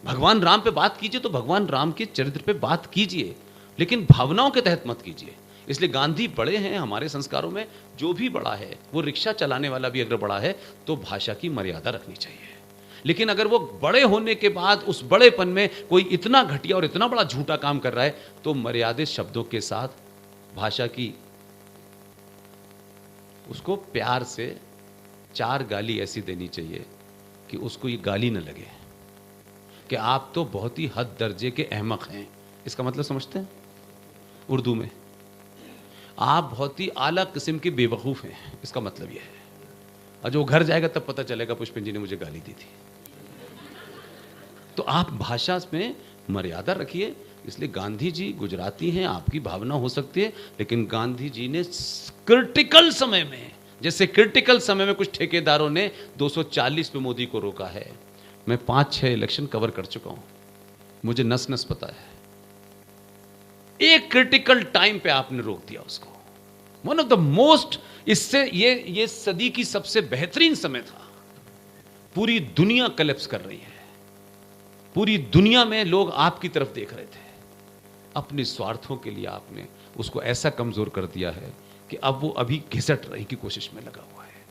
भगवान राम पे बात कीजिए तो भगवान राम के चरित्र पे बात कीजिए, लेकिन भावनाओं के तहत मत कीजिए। इसलिए गांधी बड़े हैं हमारे संस्कारों में। जो भी बड़ा है, वो रिक्शा चलाने वाला भी अगर बड़ा है तो भाषा की मर्यादा रखनी चाहिए। लेकिन अगर वो बड़े होने के बाद उस बड़ेपन में कोई इतना घटिया और इतना बड़ा झूठा काम कर रहा है, तो मर्यादित शब्दों के साथ भाषा की, उसको प्यार से 4 गाली ऐसी देनी चाहिए कि उसको ये गाली न लगे कि आप तो बहुत ही हद दर्जे के अहमक हैं। इसका मतलब समझते हैं उर्दू में? आप बहुत ही आला किस्म के बेवकूफ हैं, इसका मतलब यह है। और जो घर जाएगा तब पता चलेगा पुष्पेंद्र जी ने मुझे गाली दी थी। तो आप भाषा में मर्यादा रखिए। इसलिए गांधी जी गुजराती हैं, आपकी भावना हो सकती है, लेकिन गांधी जी ने क्रिटिकल समय में, जैसे क्रिटिकल समय में कुछ ठेकेदारों ने 240 पे मोदी को रोका है। मैं 5-6 इलेक्शन कवर कर चुका हूं, मुझे नस नस पता है। एक क्रिटिकल टाइम पे आपने रोक दिया उसको। वन ऑफ द मोस्ट, इससे ये सदी की सबसे बेहतरीन समय था। पूरी दुनिया कलेप्स कर रही है, पूरी दुनिया में लोग आपकी तरफ देख रहे थे। अपने स्वार्थों के लिए आपने उसको ऐसा कमजोर कर दिया है कि अब वो अभी घिसट रही की कोशिश में लगा हुआ है।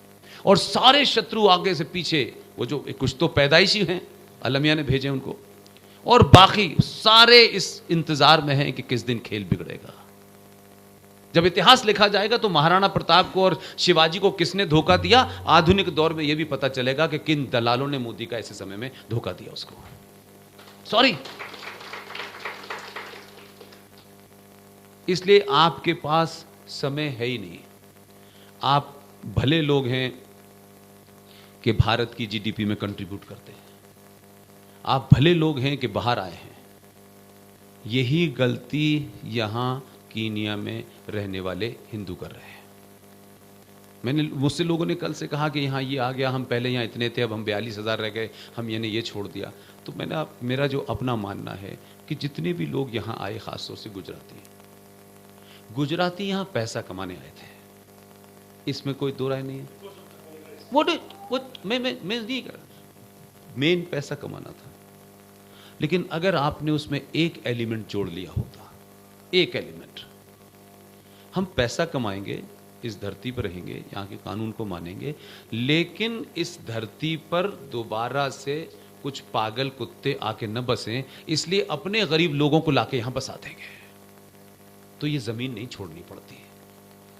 और सारे शत्रु आगे से पीछे, वो जो कुछ तो पैदाइशी हैं, अलमिया ने भेजे उनको, और बाकी सारे इस इंतजार में हैं कि किस दिन खेल बिगड़ेगा। जब इतिहास लिखा जाएगा तो महाराणा प्रताप को और शिवाजी को किसने धोखा दिया, आधुनिक दौर में यह भी पता चलेगा कि किन दलालों ने मोदी का ऐसे समय में धोखा दिया उसको। सॉरी, इसलिए आपके पास समय है ही नहीं। आप भले लोग हैं कि भारत की जीडीपी में कंट्रीब्यूट करते हैं, आप भले लोग हैं कि बाहर आए हैं। यही गलती यहां कीनिया में रहने वाले हिंदू कर रहे हैं। मुझसे लोगों ने कल से कहा कि यहाँ ये आ गया, हम पहले यहाँ इतने थे, अब हम 42,000 रह गए, हम ये छोड़ दिया। तो मेरा जो अपना मानना है कि जितने भी लोग यहाँ आए, खासतौर से गुजराती यहाँ पैसा कमाने आए थे, इसमें कोई दो राय नहीं है। वो मैं नहीं कर, मेन पैसा कमाना था। लेकिन अगर आपने उसमें एक एलिमेंट जोड़ लिया होता, एक एलिमेंट, हम पैसा कमाएंगे, इस धरती पर रहेंगे, यहाँ के कानून को मानेंगे, लेकिन इस धरती पर दोबारा से कुछ पागल कुत्ते आके न बसें, इसलिए अपने गरीब लोगों को लाके यहां बसा देंगे, तो ये जमीन नहीं छोड़नी पड़ती,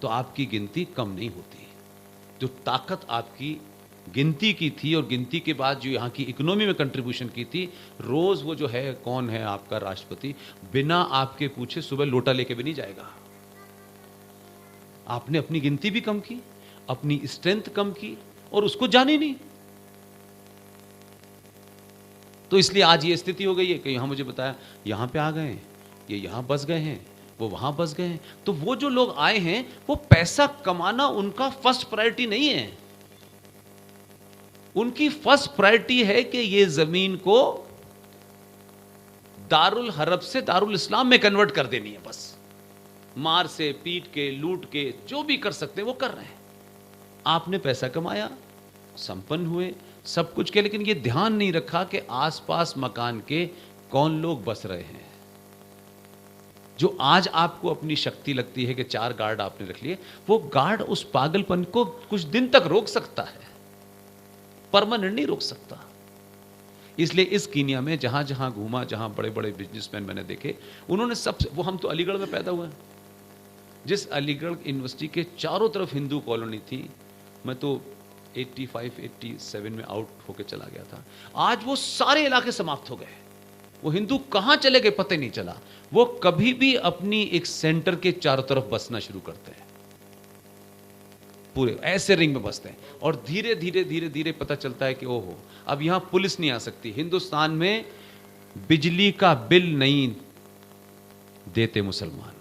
तो आपकी गिनती कम नहीं होती। जो ताकत आपकी गिनती की थी और गिनती के बाद जो यहाँ की इकोनॉमी में कंट्रीब्यूशन की थी, रोज वो जो है, कौन है आपका राष्ट्रपति, बिना आपके पूछे सुबह लोटा लेके भी नहीं जाएगा। आपने अपनी गिनती भी कम की, अपनी स्ट्रेंथ कम की, और उसको जाने नहीं। तो इसलिए आज ये स्थिति हो गई है कि यहां मुझे बताया, यहां पे आ गए हैं, ये यहां बस गए हैं, वो वहां बस गए हैं। तो वो जो लोग आए हैं, वो पैसा कमाना उनका फर्स्ट प्रायोरिटी नहीं है। उनकी फर्स्ट प्रायोरिटी है कि ये जमीन को दारुल हरब से दारुल इस्लाम में कन्वर्ट कर देनी है। बस मार से, पीट के, लूट के, जो भी कर सकते हैं वो कर रहे हैं। आपने पैसा कमाया, संपन्न हुए, सब कुछ किया, लेकिन ये ध्यान नहीं रखा कि आसपास मकान के कौन लोग बस रहे हैं। जो आज आपको अपनी शक्ति लगती है कि 4 गार्ड आपने रख लिए, वो गार्ड उस पागलपन को कुछ दिन तक रोक सकता है, परमानेंट नहीं रोक सकता। इसलिए इस कीनिया में जहां जहां घूमा, जहां बड़े बड़े बिजनेसमैन मैंने देखे, उन्होंने सबसे, वो हम तो अलीगढ़ में पैदा हुए, जिस अलीगढ़ यूनिवर्सिटी के चारों तरफ हिंदू कॉलोनी थी, मैं तो 85-87 में आउट होके चला गया था। आज वो सारे इलाके समाप्त हो गए, वो हिंदू कहां चले गए पता नहीं चला। वो कभी भी अपनी एक सेंटर के चारों तरफ बसना शुरू करते हैं, पूरे ऐसे रिंग में बसते हैं, और धीरे धीरे धीरे धीरे पता चलता है कि ओहो, अब यहां पुलिस नहीं आ सकती। हिंदुस्तान में बिजली का बिल नहीं देते मुसलमान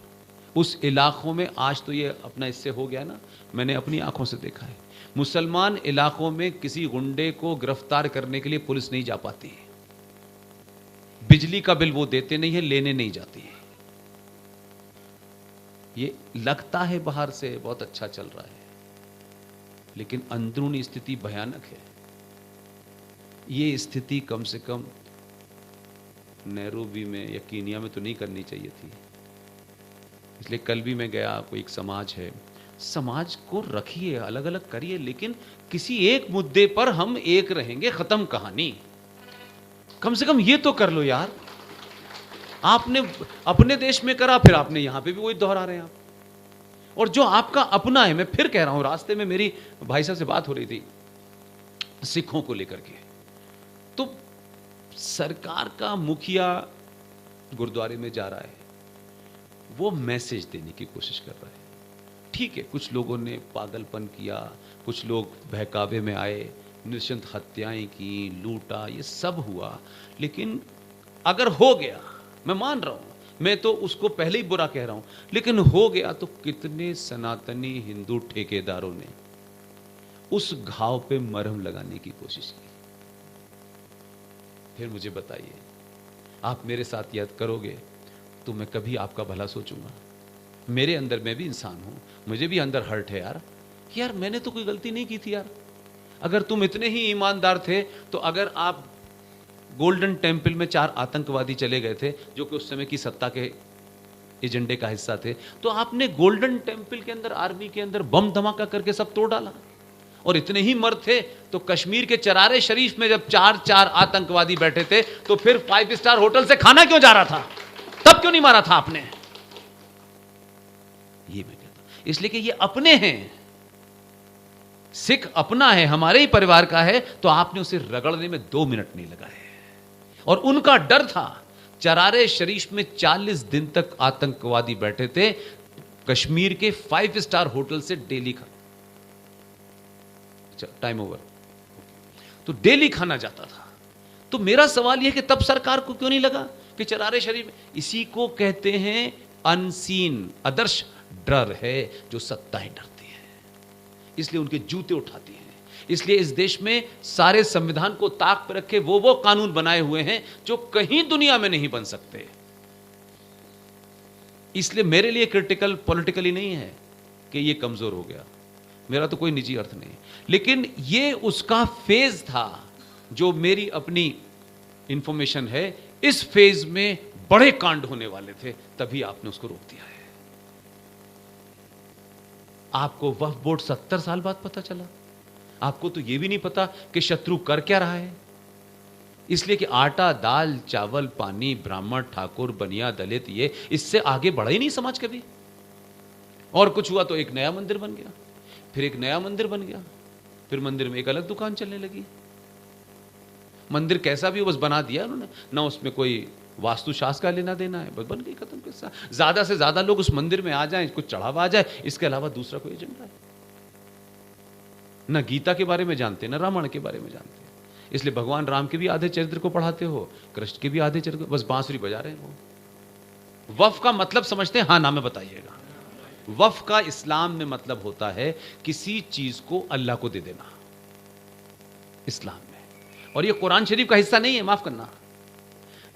उस इलाकों में। आज तो ये अपना इससे हो गया ना, मैंने अपनी आंखों से देखा है, मुसलमान इलाकों में किसी गुंडे को गिरफ्तार करने के लिए पुलिस नहीं जा पाती है। बिजली का बिल वो देते नहीं है, लेने नहीं जाती है। ये लगता है बाहर से बहुत अच्छा चल रहा है, लेकिन अंदरूनी स्थिति भयानक है। ये स्थिति कम से कम नैरोबी में या कीनिया में तो नहीं करनी चाहिए थी। इसलिए कल भी मैं गया, कोई एक समाज है, समाज को रखिए, अलग अलग करिए, लेकिन किसी एक मुद्दे पर हम एक रहेंगे, खत्म कहानी। कम से कम ये तो कर लो यार। आपने अपने देश में करा, फिर आपने यहां पे भी वही दोहरा रहे हैं आप। और जो आपका अपना है, मैं फिर कह रहा हूं, रास्ते में मेरी भाई साहब से बात हो रही थी सिखों को लेकर के, तो सरकार का मुखिया गुरुद्वारे में जा रहा है, वो मैसेज देने की कोशिश कर रहा है। ठीक है, कुछ लोगों ने पागलपन किया, कुछ लोग बहकावे में आए, निश्चिंत हत्याएं की, लूटा, ये सब हुआ। लेकिन अगर हो गया, मैं मान रहा हूं, मैं तो उसको पहले ही बुरा कह रहा हूं, लेकिन हो गया तो कितने सनातनी हिंदू ठेकेदारों ने उस घाव पे मरहम लगाने की कोशिश की। फिर मुझे बताइए, आप मेरे साथ याद करोगे तो मैं कभी आपका भला सोचूंगा। मेरे अंदर मैं भी इंसान हूं, मुझे भी अंदर हर्ट है यार, यार मैंने तो कोई गलती नहीं की थी यार। अगर तुम इतने ही ईमानदार थे तो अगर आप गोल्डन टेम्पल में 4 आतंकवादी चले गए थे जो कि उस समय की सत्ता के एजेंडे का हिस्सा थे, तो आपने गोल्डन टेम्पल के अंदर आर्मी के अंदर बम धमाका करके सब तोड़ डाला। और इतने ही मर्द थे तो कश्मीर के चरारे शरीफ में जब 4 आतंकवादी बैठे थे तो फिर 5 स्टार होटल से खाना क्यों जा रहा था, तब क्यों नहीं मारा था आपने? ये मैं कहता हूं इसलिए कि ये अपने हैं, सिख अपना है, हमारे ही परिवार का है, तो आपने उसे रगड़ने में 2 मिनट नहीं लगाए। और उनका डर था, चरारे शरीफ में 40 दिन तक आतंकवादी बैठे थे, कश्मीर के 5 स्टार होटल से डेली टाइम ओवर, तो डेली खाना जाता था। तो मेरा सवाल यह कि तब सरकार को क्यों नहीं लगा कि चरारे शरीफ, इसी को कहते हैं अनसीन, अदर्श डर है जो सत्ताएं डरती है, इसलिए उनके जूते उठाती हैं। इसलिए इस देश में सारे संविधान को ताक पर रखे वो कानून बनाए हुए हैं जो कहीं दुनिया में नहीं बन सकते। इसलिए मेरे लिए क्रिटिकल पॉलिटिकली नहीं है कि ये कमजोर हो गया, मेरा तो कोई निजी अर्थ नहीं, लेकिन ये उसका फेज था जो मेरी अपनी इंफॉर्मेशन है। इस फेज में बड़े कांड होने वाले थे, तभी आपने उसको रोक दिया है। आपको वक्फ बोर्ड 70 साल बाद पता चला, आपको तो यह भी नहीं पता कि शत्रु कर क्या रहा है। इसलिए कि आटा दाल चावल पानी, ब्राह्मण ठाकुर बनिया दलित, ये इससे आगे बढ़ा ही नहीं समाज कभी। और कुछ हुआ तो एक नया मंदिर बन गया, फिर एक नया मंदिर बन गया, फिर मंदिर में एक अलग दुकान चलने लगी। मंदिर कैसा भी हो बस बना दिया उन्होंने, ना उसमें कोई वास्तुशास्त्र का लेना देना है, बस बन गई, खत्म किस्सा। ज्यादा से ज्यादा लोग उस मंदिर में आ जाएं, कुछ चढ़ावा आ जाए, इसके अलावा दूसरा कोई एजेंडा है। ना गीता के बारे में जानते, ना रामायण के बारे में जानते। इसलिए भगवान राम के भी आधे चरित्र को पढ़ाते हो, कृष्ण के भी आधे चरित्र, बस बांसुरी बजा रहे हैं वो। वफ का मतलब समझते हैं? हाँ नाम में बताइएगा। वफ का इस्लाम में मतलब होता है किसी चीज को अल्लाह को दे देना, इस्लाम में। और ये कुरान शरीफ का हिस्सा नहीं है, माफ करना,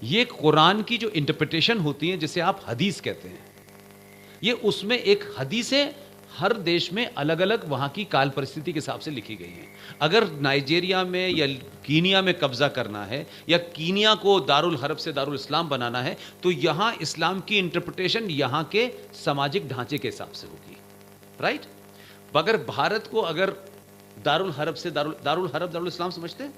ये कुरान की जो इंटरप्रिटेशन होती है जिसे आप हदीस कहते हैं, ये उसमें एक हदीस है, हर देश में अलग अलग वहां की काल परिस्थिति के हिसाब से लिखी गई है। अगर नाइजीरिया में या कीनिया में कब्जा करना है या कीनिया को दारुल हरब से दारुल इस्लाम बनाना है, तो यहां इस्लाम की इंटरप्रिटेशन यहां के सामाजिक ढांचे के हिसाब से होगी, राइट। अगर भारत को अगर दारुल हरब से दारुल हरब दारुल इस्लाम समझते हैं?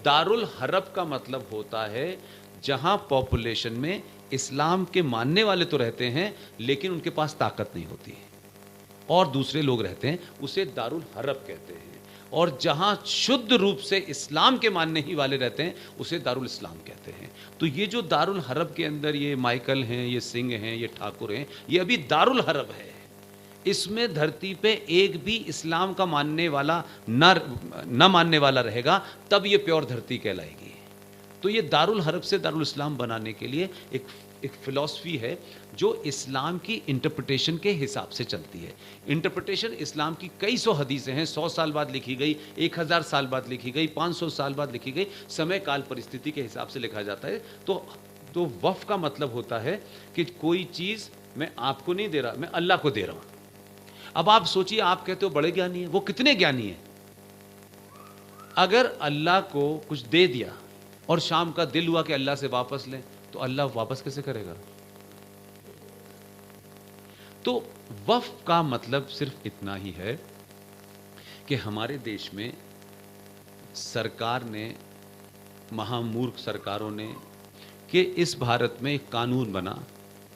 दारुल हरब का मतलब होता है जहां पॉपुलेशन में इस्लाम के मानने वाले तो रहते हैं लेकिन उनके पास ताकत नहीं होती और दूसरे लोग रहते हैं, उसे दारुल हरब कहते हैं। और जहां शुद्ध रूप से इस्लाम के मानने ही वाले रहते हैं उसे दारुल इस्लाम कहते हैं। तो ये जो दारुल हरब के अंदर ये माइकल हैं, ये सिंह हैं, ये ठाकुर हैं, ये अभी दारुल हरब है। इसमें धरती पे एक भी इस्लाम का मानने वाला न मानने वाला रहेगा, तब ये प्योर धरती कहलाएगी। तो ये दारुल हरब से दारुल इस्लाम बनाने के लिए एक फिलॉसफी है जो इस्लाम की इंटरप्रिटेशन के हिसाब से चलती है। इंटरप्रिटेशन इस्लाम की कई सौ हदीसें हैं, 100 साल बाद लिखी गई, 1000 साल बाद लिखी गई, 500 साल बाद लिखी गई, समय काल परिस्थिति के हिसाब से लिखा जाता है। तो वफ का मतलब होता है कि कोई चीज मैं आपको नहीं दे रहा, मैं अल्लाह को दे रहा हूं। अब आप सोचिए, आप कहते हो बड़े ज्ञानी है, वो कितने ज्ञानी है? अगर अल्लाह को कुछ दे दिया और शाम का दिल हुआ कि अल्लाह से वापस लें, तो अल्लाह वापस कैसे करेगा? तो वफ का मतलब सिर्फ इतना ही है कि हमारे देश में सरकार ने, महामूर्ख सरकारों ने, कि इस भारत में एक कानून बना,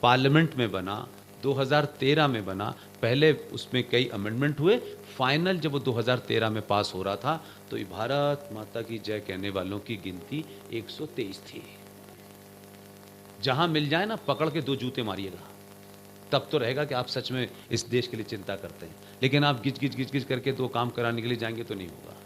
पार्लियामेंट में बना, 2013 में बना, पहले उसमें कई अमेंडमेंट हुए, फाइनल जब वो 2013 में पास हो रहा था तो ये भारत माता की जय कहने वालों की गिनती 123 थी। जहां मिल जाए ना पकड़ के 2 जूते मारिएगा, तब तो रहेगा कि आप सच में इस देश के लिए चिंता करते हैं। लेकिन आप गिच गिच करके 2 काम कराने के लिए जाएंगे तो नहीं होगा।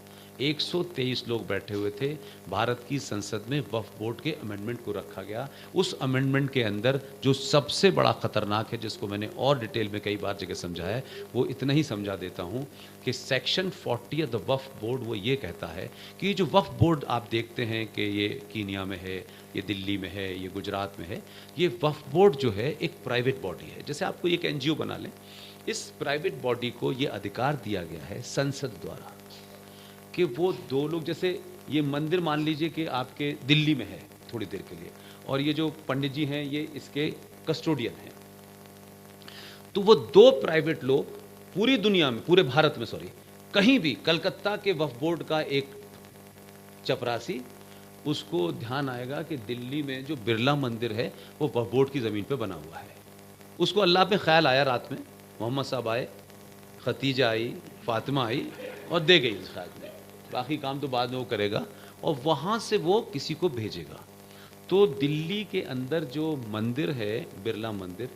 123 लोग बैठे हुए थे। भारत की संसद में वक्फ बोर्ड के अमेंडमेंट को रखा गया। उस अमेंडमेंट के अंदर जो सबसे बड़ा खतरनाक है, जिसको मैंने और डिटेल में कई बार जगह समझाया है, वो इतना ही समझा देता हूँ कि section 40 of the Waqf board वो ये कहता है कि जो वक्फ बोर्ड आप देखते हैं कि ये कीनिया में है, ये दिल्ली में है, ये गुजरात में है, ये वक्फ बोर्ड जो है एक प्राइवेट बॉडी है। जैसे आपको एक एनजीओ बना लें, इस प्राइवेट बॉडी को ये अधिकार दिया गया है संसद द्वारा कि वो दो लोग, जैसे ये मंदिर मान लीजिए कि आपके दिल्ली में है थोड़ी देर के लिए, और ये जो पंडित जी हैं ये इसके कस्टोडियन हैं, तो वो दो प्राइवेट लोग पूरी दुनिया में, पूरे भारत में सॉरी, कहीं भी कलकत्ता के वक्फ बोर्ड का एक चपरासी, उसको ध्यान आएगा कि दिल्ली में जो बिरला मंदिर है वो वक्फ बोर्ड की ज़मीन पे बना हुआ है। उसको अल्लाह पे ख्याल आया, रात में मोहम्मद साहब आए, खतीजा आई, फातिमा आई और दे गई इस ख्याल में, बाकी काम तो बाद में वो करेगा, और वहाँ से वो किसी को भेजेगा। तो दिल्ली के अंदर जो मंदिर है बिरला मंदिर,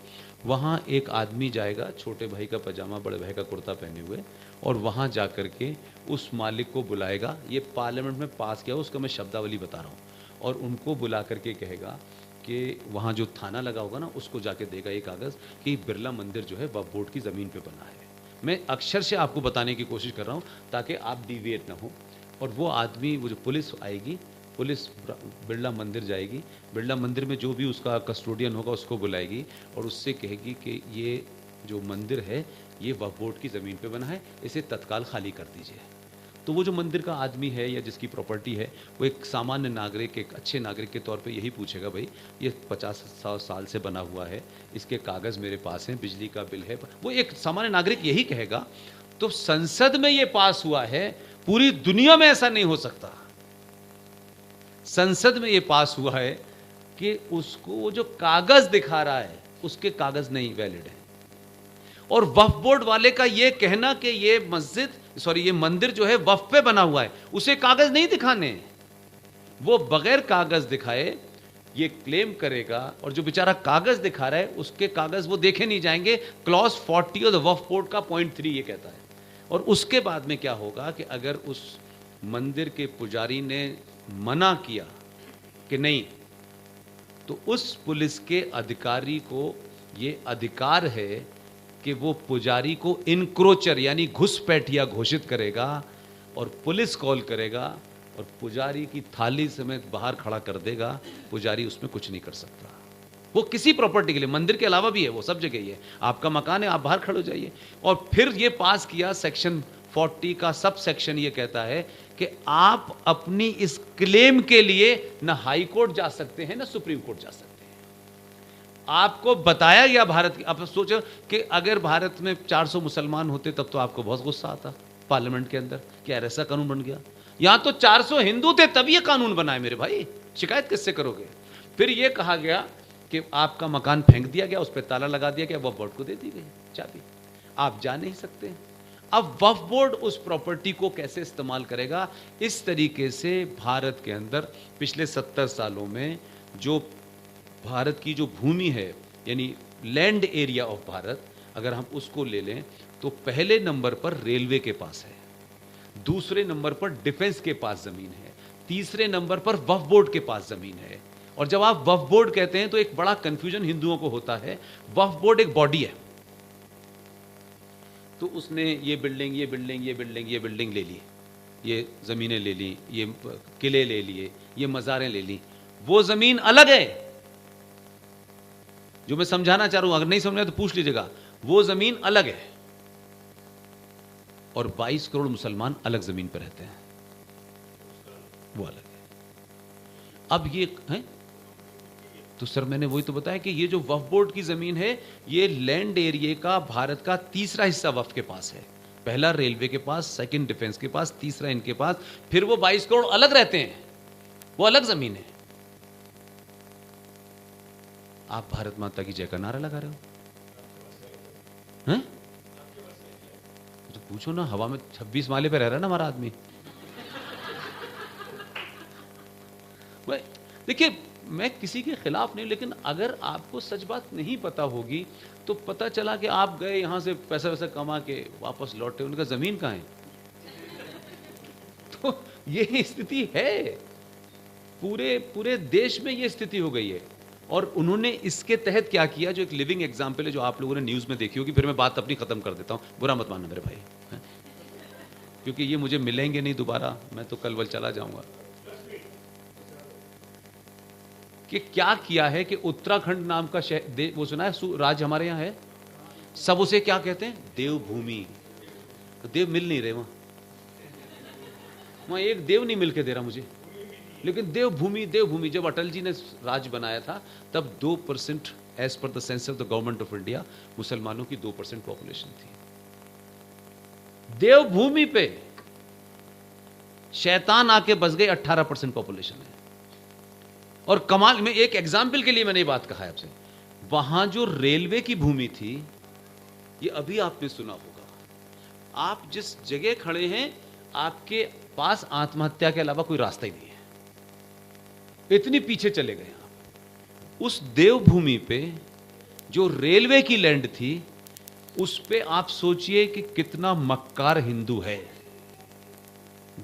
वहाँ एक आदमी जाएगा, छोटे भाई का पजामा बड़े भाई का कुर्ता पहने हुए, और वहाँ जा कर के उस मालिक को बुलाएगा। ये पार्लियामेंट में पास किया, उसका मैं शब्दावली बता रहा हूँ, और उनको बुला करके कहेगा कि वहाँ जो थाना लगा होगा ना, उसको जाके देगा ये कागज़ कि बिरला मंदिर जो है वक्फ बोर्ड की ज़मीन पे बना है। मैं अक्षर से आपको बताने की कोशिश कर रहा हूँ ताकि आप डिविएट ना हो। और वो आदमी, वो जो पुलिस आएगी, पुलिस बिरला मंदिर जाएगी, बिरला मंदिर में जो भी उसका कस्टोडियन होगा उसको बुलाएगी और उससे कहेगी कि ये जो मंदिर है ये वक्फ बोर्ड की ज़मीन पे बना है, इसे तत्काल खाली कर दीजिए। तो वो जो मंदिर का आदमी है या जिसकी प्रॉपर्टी है, वो एक सामान्य नागरिक, एक अच्छे नागरिक के तौर पे यही पूछेगा, भाई ये 50 साल से बना हुआ है, इसके कागज़ मेरे पास हैं, बिजली का बिल है, वो एक सामान्य नागरिक यही कहेगा। तो संसद में ये पास हुआ है, पूरी दुनिया में ऐसा नहीं हो सकता। संसद में ये पास हुआ है कि उसको वो जो कागज़ दिखा रहा है उसके कागज़ नहीं वैलिड है, और वक्फ बोर्ड वाले का ये कहना कि ये ये मंदिर जो है वक्फ पे बना हुआ है, उसे कागज नहीं दिखाने, वो बगैर कागज दिखाए ये क्लेम करेगा, और जो बेचारा कागज दिखा रहा है उसके कागज वो देखे नहीं जाएंगे। Clause 40 of the Waqf board का पॉइंट 3 ये कहता है। और उसके बाद में क्या होगा कि अगर उस मंदिर के पुजारी ने मना किया कि नहीं, तो उस पुलिस के अधिकारी को ये अधिकार है कि वो पुजारी को इनक्रोचर यानी घुसपैठिया घोषित करेगा और पुलिस कॉल करेगा और पुजारी की थाली समेत बाहर खड़ा कर देगा। पुजारी उसमें कुछ नहीं कर सकता। वो किसी प्रॉपर्टी के लिए, मंदिर के अलावा भी है, वो सब जगह ही है। आपका मकान है, आप बाहर खड़े हो जाइए। और फिर ये पास किया, सेक्शन 40 का सब सेक्शन ये कहता है कि आप अपनी इस क्लेम के लिए ना हाई कोर्ट जा सकते हैं ना सुप्रीम कोर्ट जा सकते हैं। आपको बताया गया भारत की, आप सोचो कि अगर भारत में 400 मुसलमान होते तब तो आपको बहुत गुस्सा आता पार्लियामेंट के अंदर कि यार ऐसा कानून बन गया। यहां तो 400 हिंदू थे तब ये कानून बना है मेरे भाई, शिकायत किससे करोगे। फिर ये कहा गया कि आपका मकान फेंक दिया गया, उस पर ताला लगा दिया गया, वक्फ बोर्ड को दे दी गई चाबी, आप जा नहीं सकते। अब वक्फ बोर्ड उस प्रॉपर्टी को कैसे इस्तेमाल करेगा? इस तरीके से भारत के अंदर पिछले 70 सालों में जो भारत की जो भूमि है, यानी लैंड एरिया ऑफ भारत, अगर हम उसको ले लें तो पहले नंबर पर रेलवे के पास है, दूसरे नंबर पर डिफेंस के पास जमीन है, तीसरे नंबर पर वक्फ बोर्ड के पास जमीन है। और जब आप वक्फ बोर्ड कहते हैं तो एक बड़ा कंफ्यूजन हिंदुओं को होता है। वक्फ बोर्ड एक बॉडी है, तो उसने ये बिल्डिंग, ये बिल्डिंग, ये बिल्डिंग, ये बिल्डिंग ले ली, ये जमीनें ले ली, ये किले ले लिए, ये मज़ारें ले ली, वो जमीन अलग है। जो मैं समझाना चाह रहा हूं, अगर नहीं समझा तो पूछ लीजिएगा, वो जमीन अलग है और 22 करोड़ मुसलमान अलग जमीन पर रहते हैं, वो अलग है। अब ये है तो सर मैंने वही तो बताया कि ये जो वक्फ बोर्ड की जमीन है, ये लैंड एरिया का भारत का तीसरा हिस्सा वक्फ के पास है। पहला रेलवे के पास, सेकंड डिफेंस के पास, तीसरा इनके पास, फिर वो 22 करोड़ अलग रहते हैं, वो अलग जमीन है। आप भारत माता की जय का नारा लगा रहे हो हैं? तो पूछो ना, हवा में 26 माले पे रह रहा है ना हमारा आदमी। देखिए मैं किसी के खिलाफ नहीं, लेकिन अगर आपको सच बात नहीं पता होगी तो पता चला कि आप गए यहां से पैसा वैसा कमा के वापस लौटे, उनका जमीन कहां है? तो ये स्थिति है, पूरे पूरे देश में ये स्थिति हो गई है। और उन्होंने इसके तहत क्या किया, जो एक लिविंग एग्जाम्पल है, जो आप लोगों ने न्यूज में देखी होगी, फिर मैं बात अपनी खत्म कर देता हूं, बुरा मत मानना मेरे भाई, क्योंकि ये मुझे मिलेंगे नहीं दोबारा, मैं तो कल वल चला जाऊंगा। कि क्या किया है कि उत्तराखंड नाम का शहर, वो सुना है, राज्य हमारे यहाँ है, सब उसे क्या कहते हैं, देवभूमि। तो देव मिल नहीं रहे वहां एक देव नहीं मिलके दे रहा मुझे, लेकिन देवभूमि देवभूमि। जब अटल जी ने राज्य बनाया था तब 2% as per the sense of the government of India मुसलमानों की 2% पॉपुलेशन थी। देवभूमि पे शैतान आके बस गए, 18% पॉपुलेशन है। और कमाल में, एक एग्जाम्पल के लिए मैंने ये बात कहा है आपसे, वहां जो रेलवे की भूमि थी, ये अभी आपने सुना होगा, आप जिस जगह खड़े हैं आपके पास आत्महत्या के अलावा कोई रास्ता ही नहीं है, इतनी पीछे चले गए आप। उस देवभूमि पे जो रेलवे की लैंड थी, उस पे आप सोचिए कि कितना मक्कार हिंदू है,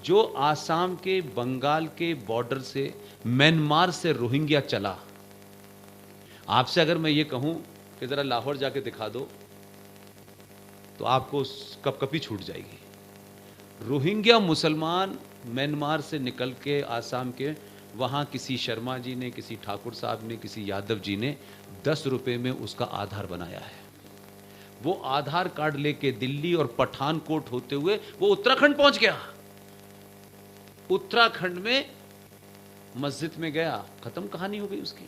जो आसाम के बंगाल के बॉर्डर से, म्यांमार से रोहिंग्या चला। आपसे अगर मैं ये कहूं कि जरा लाहौर जाके दिखा दो, तो आपको कपकपी छूट जाएगी। रोहिंग्या मुसलमान म्यांमार से निकल के आसाम के, वहां किसी शर्मा जी ने, किसी ठाकुर साहब ने, किसी यादव जी ने 10 रुपए में उसका आधार बनाया है। वो आधार कार्ड लेके दिल्ली और पठानकोट होते हुए वो उत्तराखंड पहुंच गया। उत्तराखंड में मस्जिद में गया, खत्म कहानी हो गई उसकी।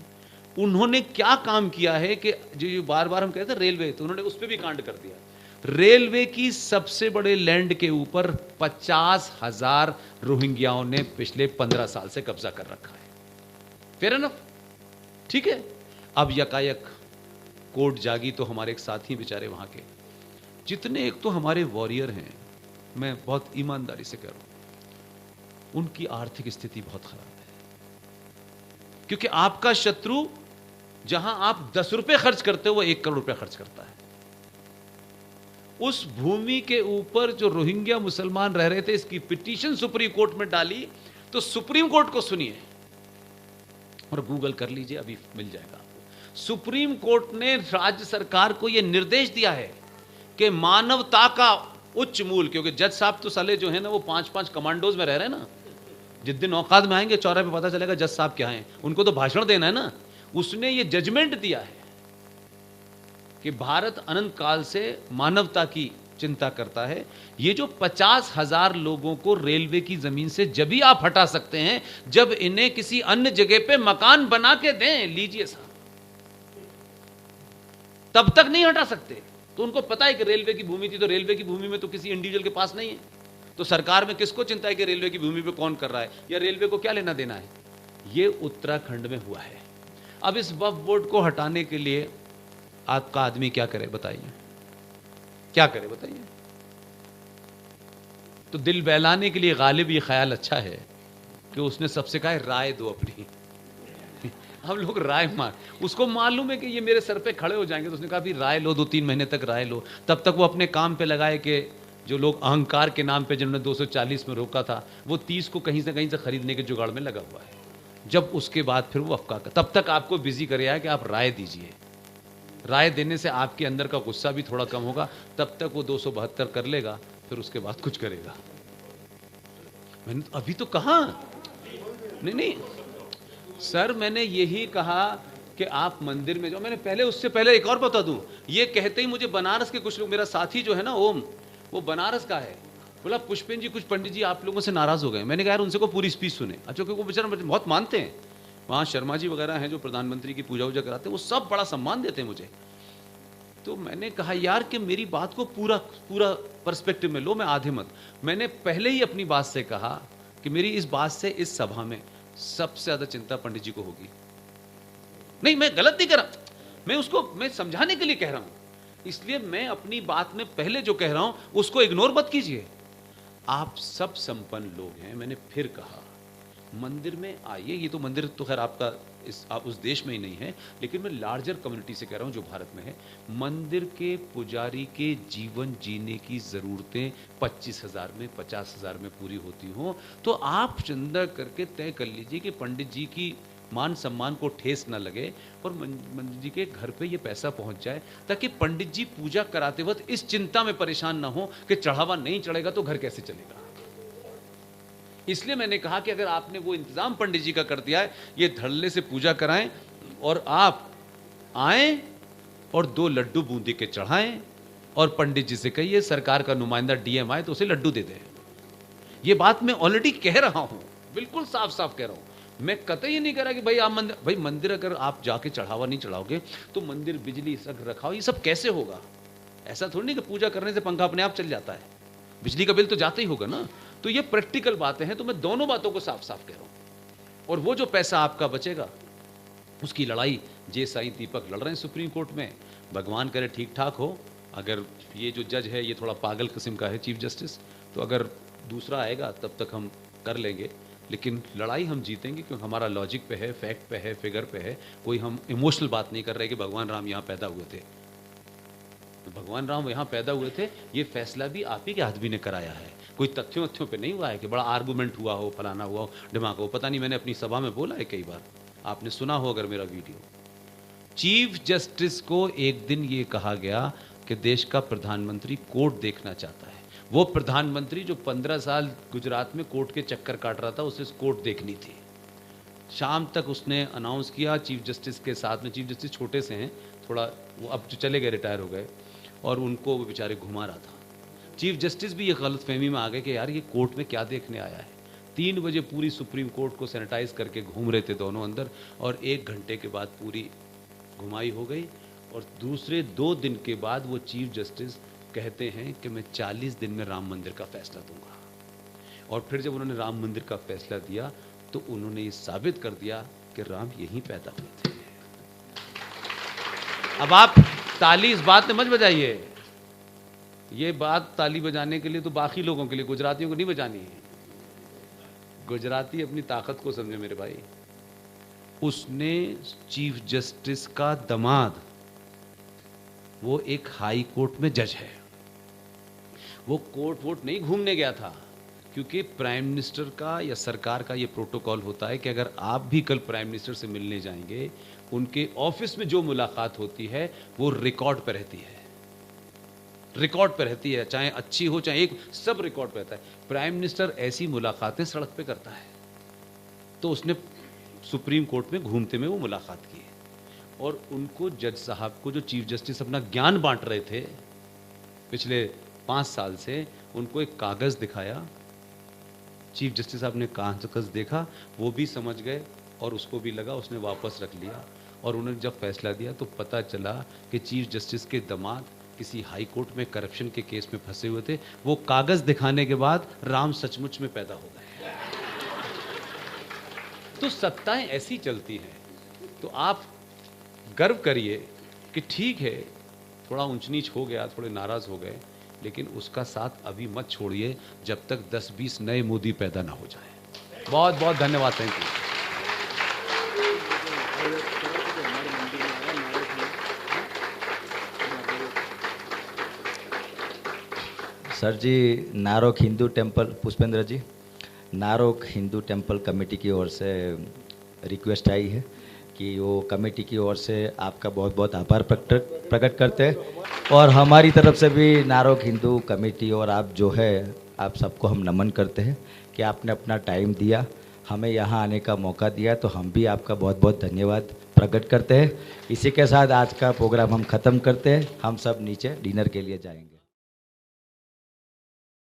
उन्होंने क्या काम किया है कि जो बार बार हम कहते हैं रेलवे, तो उन्होंने उस पर भी कांड कर दिया। रेलवे की सबसे बड़े लैंड के ऊपर 50,000 रोहिंग्याओं ने पिछले 15 साल से कब्जा कर रखा है। फेयर एनफ, ठीक है। अब यकायक कोर्ट जागी तो हमारे एक साथी बेचारे वहां के, जितने एक तो हमारे वॉरियर हैं, मैं बहुत ईमानदारी से कह रहा हूं, उनकी आर्थिक स्थिति बहुत खराब है। क्योंकि आपका शत्रु जहां आप 10 रुपए खर्च करते हो, वो 1 करोड़ रुपए खर्च करता है। उस भूमि के ऊपर जो रोहिंग्या मुसलमान रह रहे थे, इसकी पिटीशन सुप्रीम कोर्ट में डाली, तो सुप्रीम कोर्ट को सुनिए और गूगल कर लीजिए, अभी मिल जाएगा आपको। सुप्रीम कोर्ट ने राज्य सरकार को यह निर्देश दिया है कि मानवता का उच्च मूल्य, क्योंकि जज साहब तो साले जो है ना, वो 5-5 कमांडोज में रह रहे हैं ना, जिस दिन औकात में आएंगे चौराहे पे पता चलेगा जज साहब क्या हैं, उनको तो भाषण देना है ना। उसने ये जजमेंट दिया है कि भारत अनंत काल से मानवता की चिंता करता है। ये जो 50,000 लोगों को रेलवे की जमीन से जब भी आप हटा सकते हैं, जब इन्हें किसी अन्य जगह पे मकान बना के दें, लीजिए साहब, तब तक नहीं हटा सकते। तो उनको पता है कि रेलवे की भूमि थी, तो रेलवे की भूमि में तो किसी इंडिविजुअल के पास नहीं है, तो सरकार में किसको चिंता है कि रेलवे की भूमि पे कौन कर रहा है, या रेलवे को क्या लेना देना है। ये उत्तराखंड में हुआ है। अब इस वक्फ बोर्ड को हटाने के लिए आपका आदमी क्या करे बताइए, क्या करे बताइए। तो दिल बहलाने के लिए गालिब ये ख्याल अच्छा है कि उसने सबसे कहा राय दो अपनी। हम लोग राय मार, उसको मालूम है कि ये मेरे सर पे खड़े हो जाएंगे, तो उसने कहा भी राय लो, 2-3 महीने तक राय लो। तब तक वो अपने काम पे लगाए कि जो लोग अहंकार के नाम पे जिन्होंने 240 में रोका था, वो 30 को कहीं से खरीदने के जुगाड़ में लगा हुआ है। जब उसके बाद फिर वो अफका, तब तक आपको बिजी कर रहा है कि आप राय दीजिए। राय देने से आपके अंदर का गुस्सा भी थोड़ा कम होगा, तब तक वो 272 कर लेगा, फिर उसके बाद कुछ करेगा। मैंने अभी तो कहा नहीं सर, मैंने यही कहा कि आप मंदिर में जाओ। मैंने पहले, उससे पहले एक और बता दूं, ये कहते ही मुझे बनारस के कुछ लोग, मेरा साथी जो है ना ओम, वो बनारस का है, बोला पुष्पेन जी, कुछ पंडित जी आप लोगों से नाराज हो गए। मैंने कहा यार उनसे को पूरी स्पीच सुने। अच्छा, क्योंकि वो बेचारा बहुत मानते हैं, वहाँ शर्मा जी वगैरह हैं जो प्रधानमंत्री की पूजा वूजा कराते हैं, वो सब बड़ा सम्मान देते हैं मुझे। तो मैंने कहा यार कि मेरी बात को पूरा पर्सपेक्टिव में लो, मैं आधे मत। मैंने पहले ही अपनी बात से कहा कि मेरी इस बात से इस सभा में सबसे ज्यादा चिंता पंडित जी को होगी। नहीं, मैं गलत नहीं कर रहा, मैं समझाने के लिए कह रहा हूं। इसलिए मैं अपनी बात में पहले जो कह रहा हूं उसको इग्नोर मत कीजिए। आप सब संपन्न लोग हैं। मैंने फिर कहा मंदिर में आइए, ये तो मंदिर तो खैर आपका आप उस देश में ही नहीं है, लेकिन मैं लार्जर कम्युनिटी से कह रहा हूँ जो भारत में है। मंदिर के पुजारी के जीवन जीने की ज़रूरतें 25,000 में 50,000 में पूरी होती हों, तो आप चंदा करके तय कर लीजिए कि पंडित जी की मान सम्मान को ठेस न लगे और मंदिर जी के घर पे ये पैसा पहुंच जाए, ताकि पंडित जी पूजा कराते वक्त इस चिंता में परेशान ना हो कि चढ़ावा नहीं चढ़ेगा तो घर कैसे चलेगा। इसलिए मैंने कहा कि अगर आपने वो इंतजाम पंडित जी का कर दिया है, ये धड़ल्ले से पूजा कराएं और आप आएं और 2 लड्डू बूंदी के चढ़ाएं और पंडित जी से कहिए सरकार का नुमाइंदा डीएम आए तो उसे लड्डू दे दें। ये बात मैं ऑलरेडी कह रहा हूं, बिल्कुल साफ साफ कह रहा हूं। मैं कतई नहीं कह रहा कि भाई मंदिर अगर आप जाके चढ़ावा नहीं चढ़ाओगे तो मंदिर बिजली रखाओ, ये सब कैसे होगा? ऐसा थोड़ी नहीं कि पूजा करने से पंखा अपने आप चल जाता है, बिजली का बिल तो जाता ही होगा ना। तो ये प्रैक्टिकल बातें हैं, तो मैं दोनों बातों को साफ साफ कह रहा हूं। और वो जो पैसा आपका बचेगा उसकी लड़ाई जे साईं दीपक लड़ रहे हैं सुप्रीम कोर्ट में, भगवान करे ठीक ठाक हो। अगर ये जो जज है ये थोड़ा पागल किस्म का है चीफ जस्टिस, तो अगर दूसरा आएगा तब तक हम कर लेंगे, लेकिन लड़ाई हम जीतेंगे क्योंकि हमारा लॉजिक पे है, फैक्ट पे है, फिगर पे है। कोई हम इमोशनल बात नहीं कर रहे कि भगवान राम यहाँ पैदा हुए थे। तो भगवान राम यहाँ पैदा हुए थे, ये फैसला भी आप ही के आदमी ने कराया है, कोई तथ्यों पे नहीं हुआ है कि बड़ा आर्गूमेंट हुआ हो, फलाना हुआ हो, दिमाग हो। पता नहीं, मैंने अपनी सभा में बोला है कई बार, आपने सुना हो अगर मेरा वीडियो। चीफ जस्टिस को एक दिन ये कहा गया कि देश का प्रधानमंत्री कोर्ट देखना चाहता है। वो प्रधानमंत्री जो 15 साल गुजरात में कोर्ट के चक्कर काट रहा था, उसे कोर्ट देखनी थी। शाम तक उसने अनाउंस किया चीफ जस्टिस के साथ में। चीफ जस्टिस छोटे से हैं थोड़ा, वो अब जो चले गए, रिटायर हो गए, और उनको वो बेचारे घुमा रहा था। चीफ जस्टिस भी ये गलत फहमी में आ गए कि यार ये कोर्ट में क्या देखने आया है। 3 बजे पूरी सुप्रीम कोर्ट को सैनिटाइज करके घूम रहे थे दोनों अंदर, और 1 घंटे के बाद पूरी घुमाई हो गई। और दूसरे 2 दिन के बाद वो चीफ जस्टिस कहते हैं कि मैं 40 दिन में राम मंदिर का फैसला दूंगा। और फिर जब उन्होंने राम मंदिर का फैसला दिया तो उन्होंने ये साबित कर दिया कि राम यहीं पैदा हुए थे। अब आप ताली इस बात में मत बजाइए, ये बात ताली बजाने के लिए तो बाकी लोगों के लिए, गुजरातियों को नहीं बजानी है। गुजराती अपनी ताकत को समझे मेरे भाई। उसने चीफ जस्टिस का दामाद, वो एक हाई कोर्ट में जज है, वो कोर्ट वोट नहीं घूमने गया था, क्योंकि प्राइम मिनिस्टर का या सरकार का ये प्रोटोकॉल होता है कि अगर आप भी कल प्राइम मिनिस्टर से मिलने जाएंगे, उनके ऑफिस में जो मुलाकात होती है वो रिकॉर्ड पर रहती है, रिकॉर्ड पर रहती है, चाहे अच्छी हो चाहे एक, सब रिकॉर्ड पर रहता है। प्राइम मिनिस्टर ऐसी मुलाकातें सड़क पे करता है, तो उसने सुप्रीम कोर्ट में घूमते में वो मुलाकात की, और उनको जज साहब को, जो चीफ जस्टिस अपना ज्ञान बांट रहे थे पिछले 5 साल से, उनको एक कागज दिखाया। चीफ जस्टिस साहब ने कागज देखा, वो भी समझ गए और उसको भी लगा, उसने वापस रख लिया। और उन्होंने जब फैसला दिया तो पता चला कि चीफ जस्टिस के दामाद किसी हाई कोर्ट में करप्शन के केस में फंसे हुए थे। वो कागज दिखाने के बाद राम सचमुच में पैदा हो गए। तो सत्ताएं ऐसी चलती हैं। तो आप गर्व करिए कि ठीक है, थोड़ा ऊंच नीच हो गया, थोड़े नाराज हो गए, लेकिन उसका साथ अभी मत छोड़िए जब तक 10-20 नए मोदी पैदा ना हो जाए। बहुत बहुत धन्यवाद। Thank you. सर जी, Narok Hindu temple, Pushpendra ji, Narok Hindu temple committee की ओर से रिक्वेस्ट आई है कि वो कमेटी की ओर से आपका बहुत बहुत आभार प्रकट करते हैं, और हमारी तरफ से भी नारोक हिंदू कमेटी और आप जो है, आप सबको हम नमन करते हैं कि आपने अपना टाइम दिया, हमें यहाँ आने का मौका दिया, तो हम भी आपका बहुत बहुत धन्यवाद प्रकट करते हैं। इसी के साथ आज का प्रोग्राम हम ख़त्म करते हैं। हम सब नीचे डिनर के लिए जाएंगे।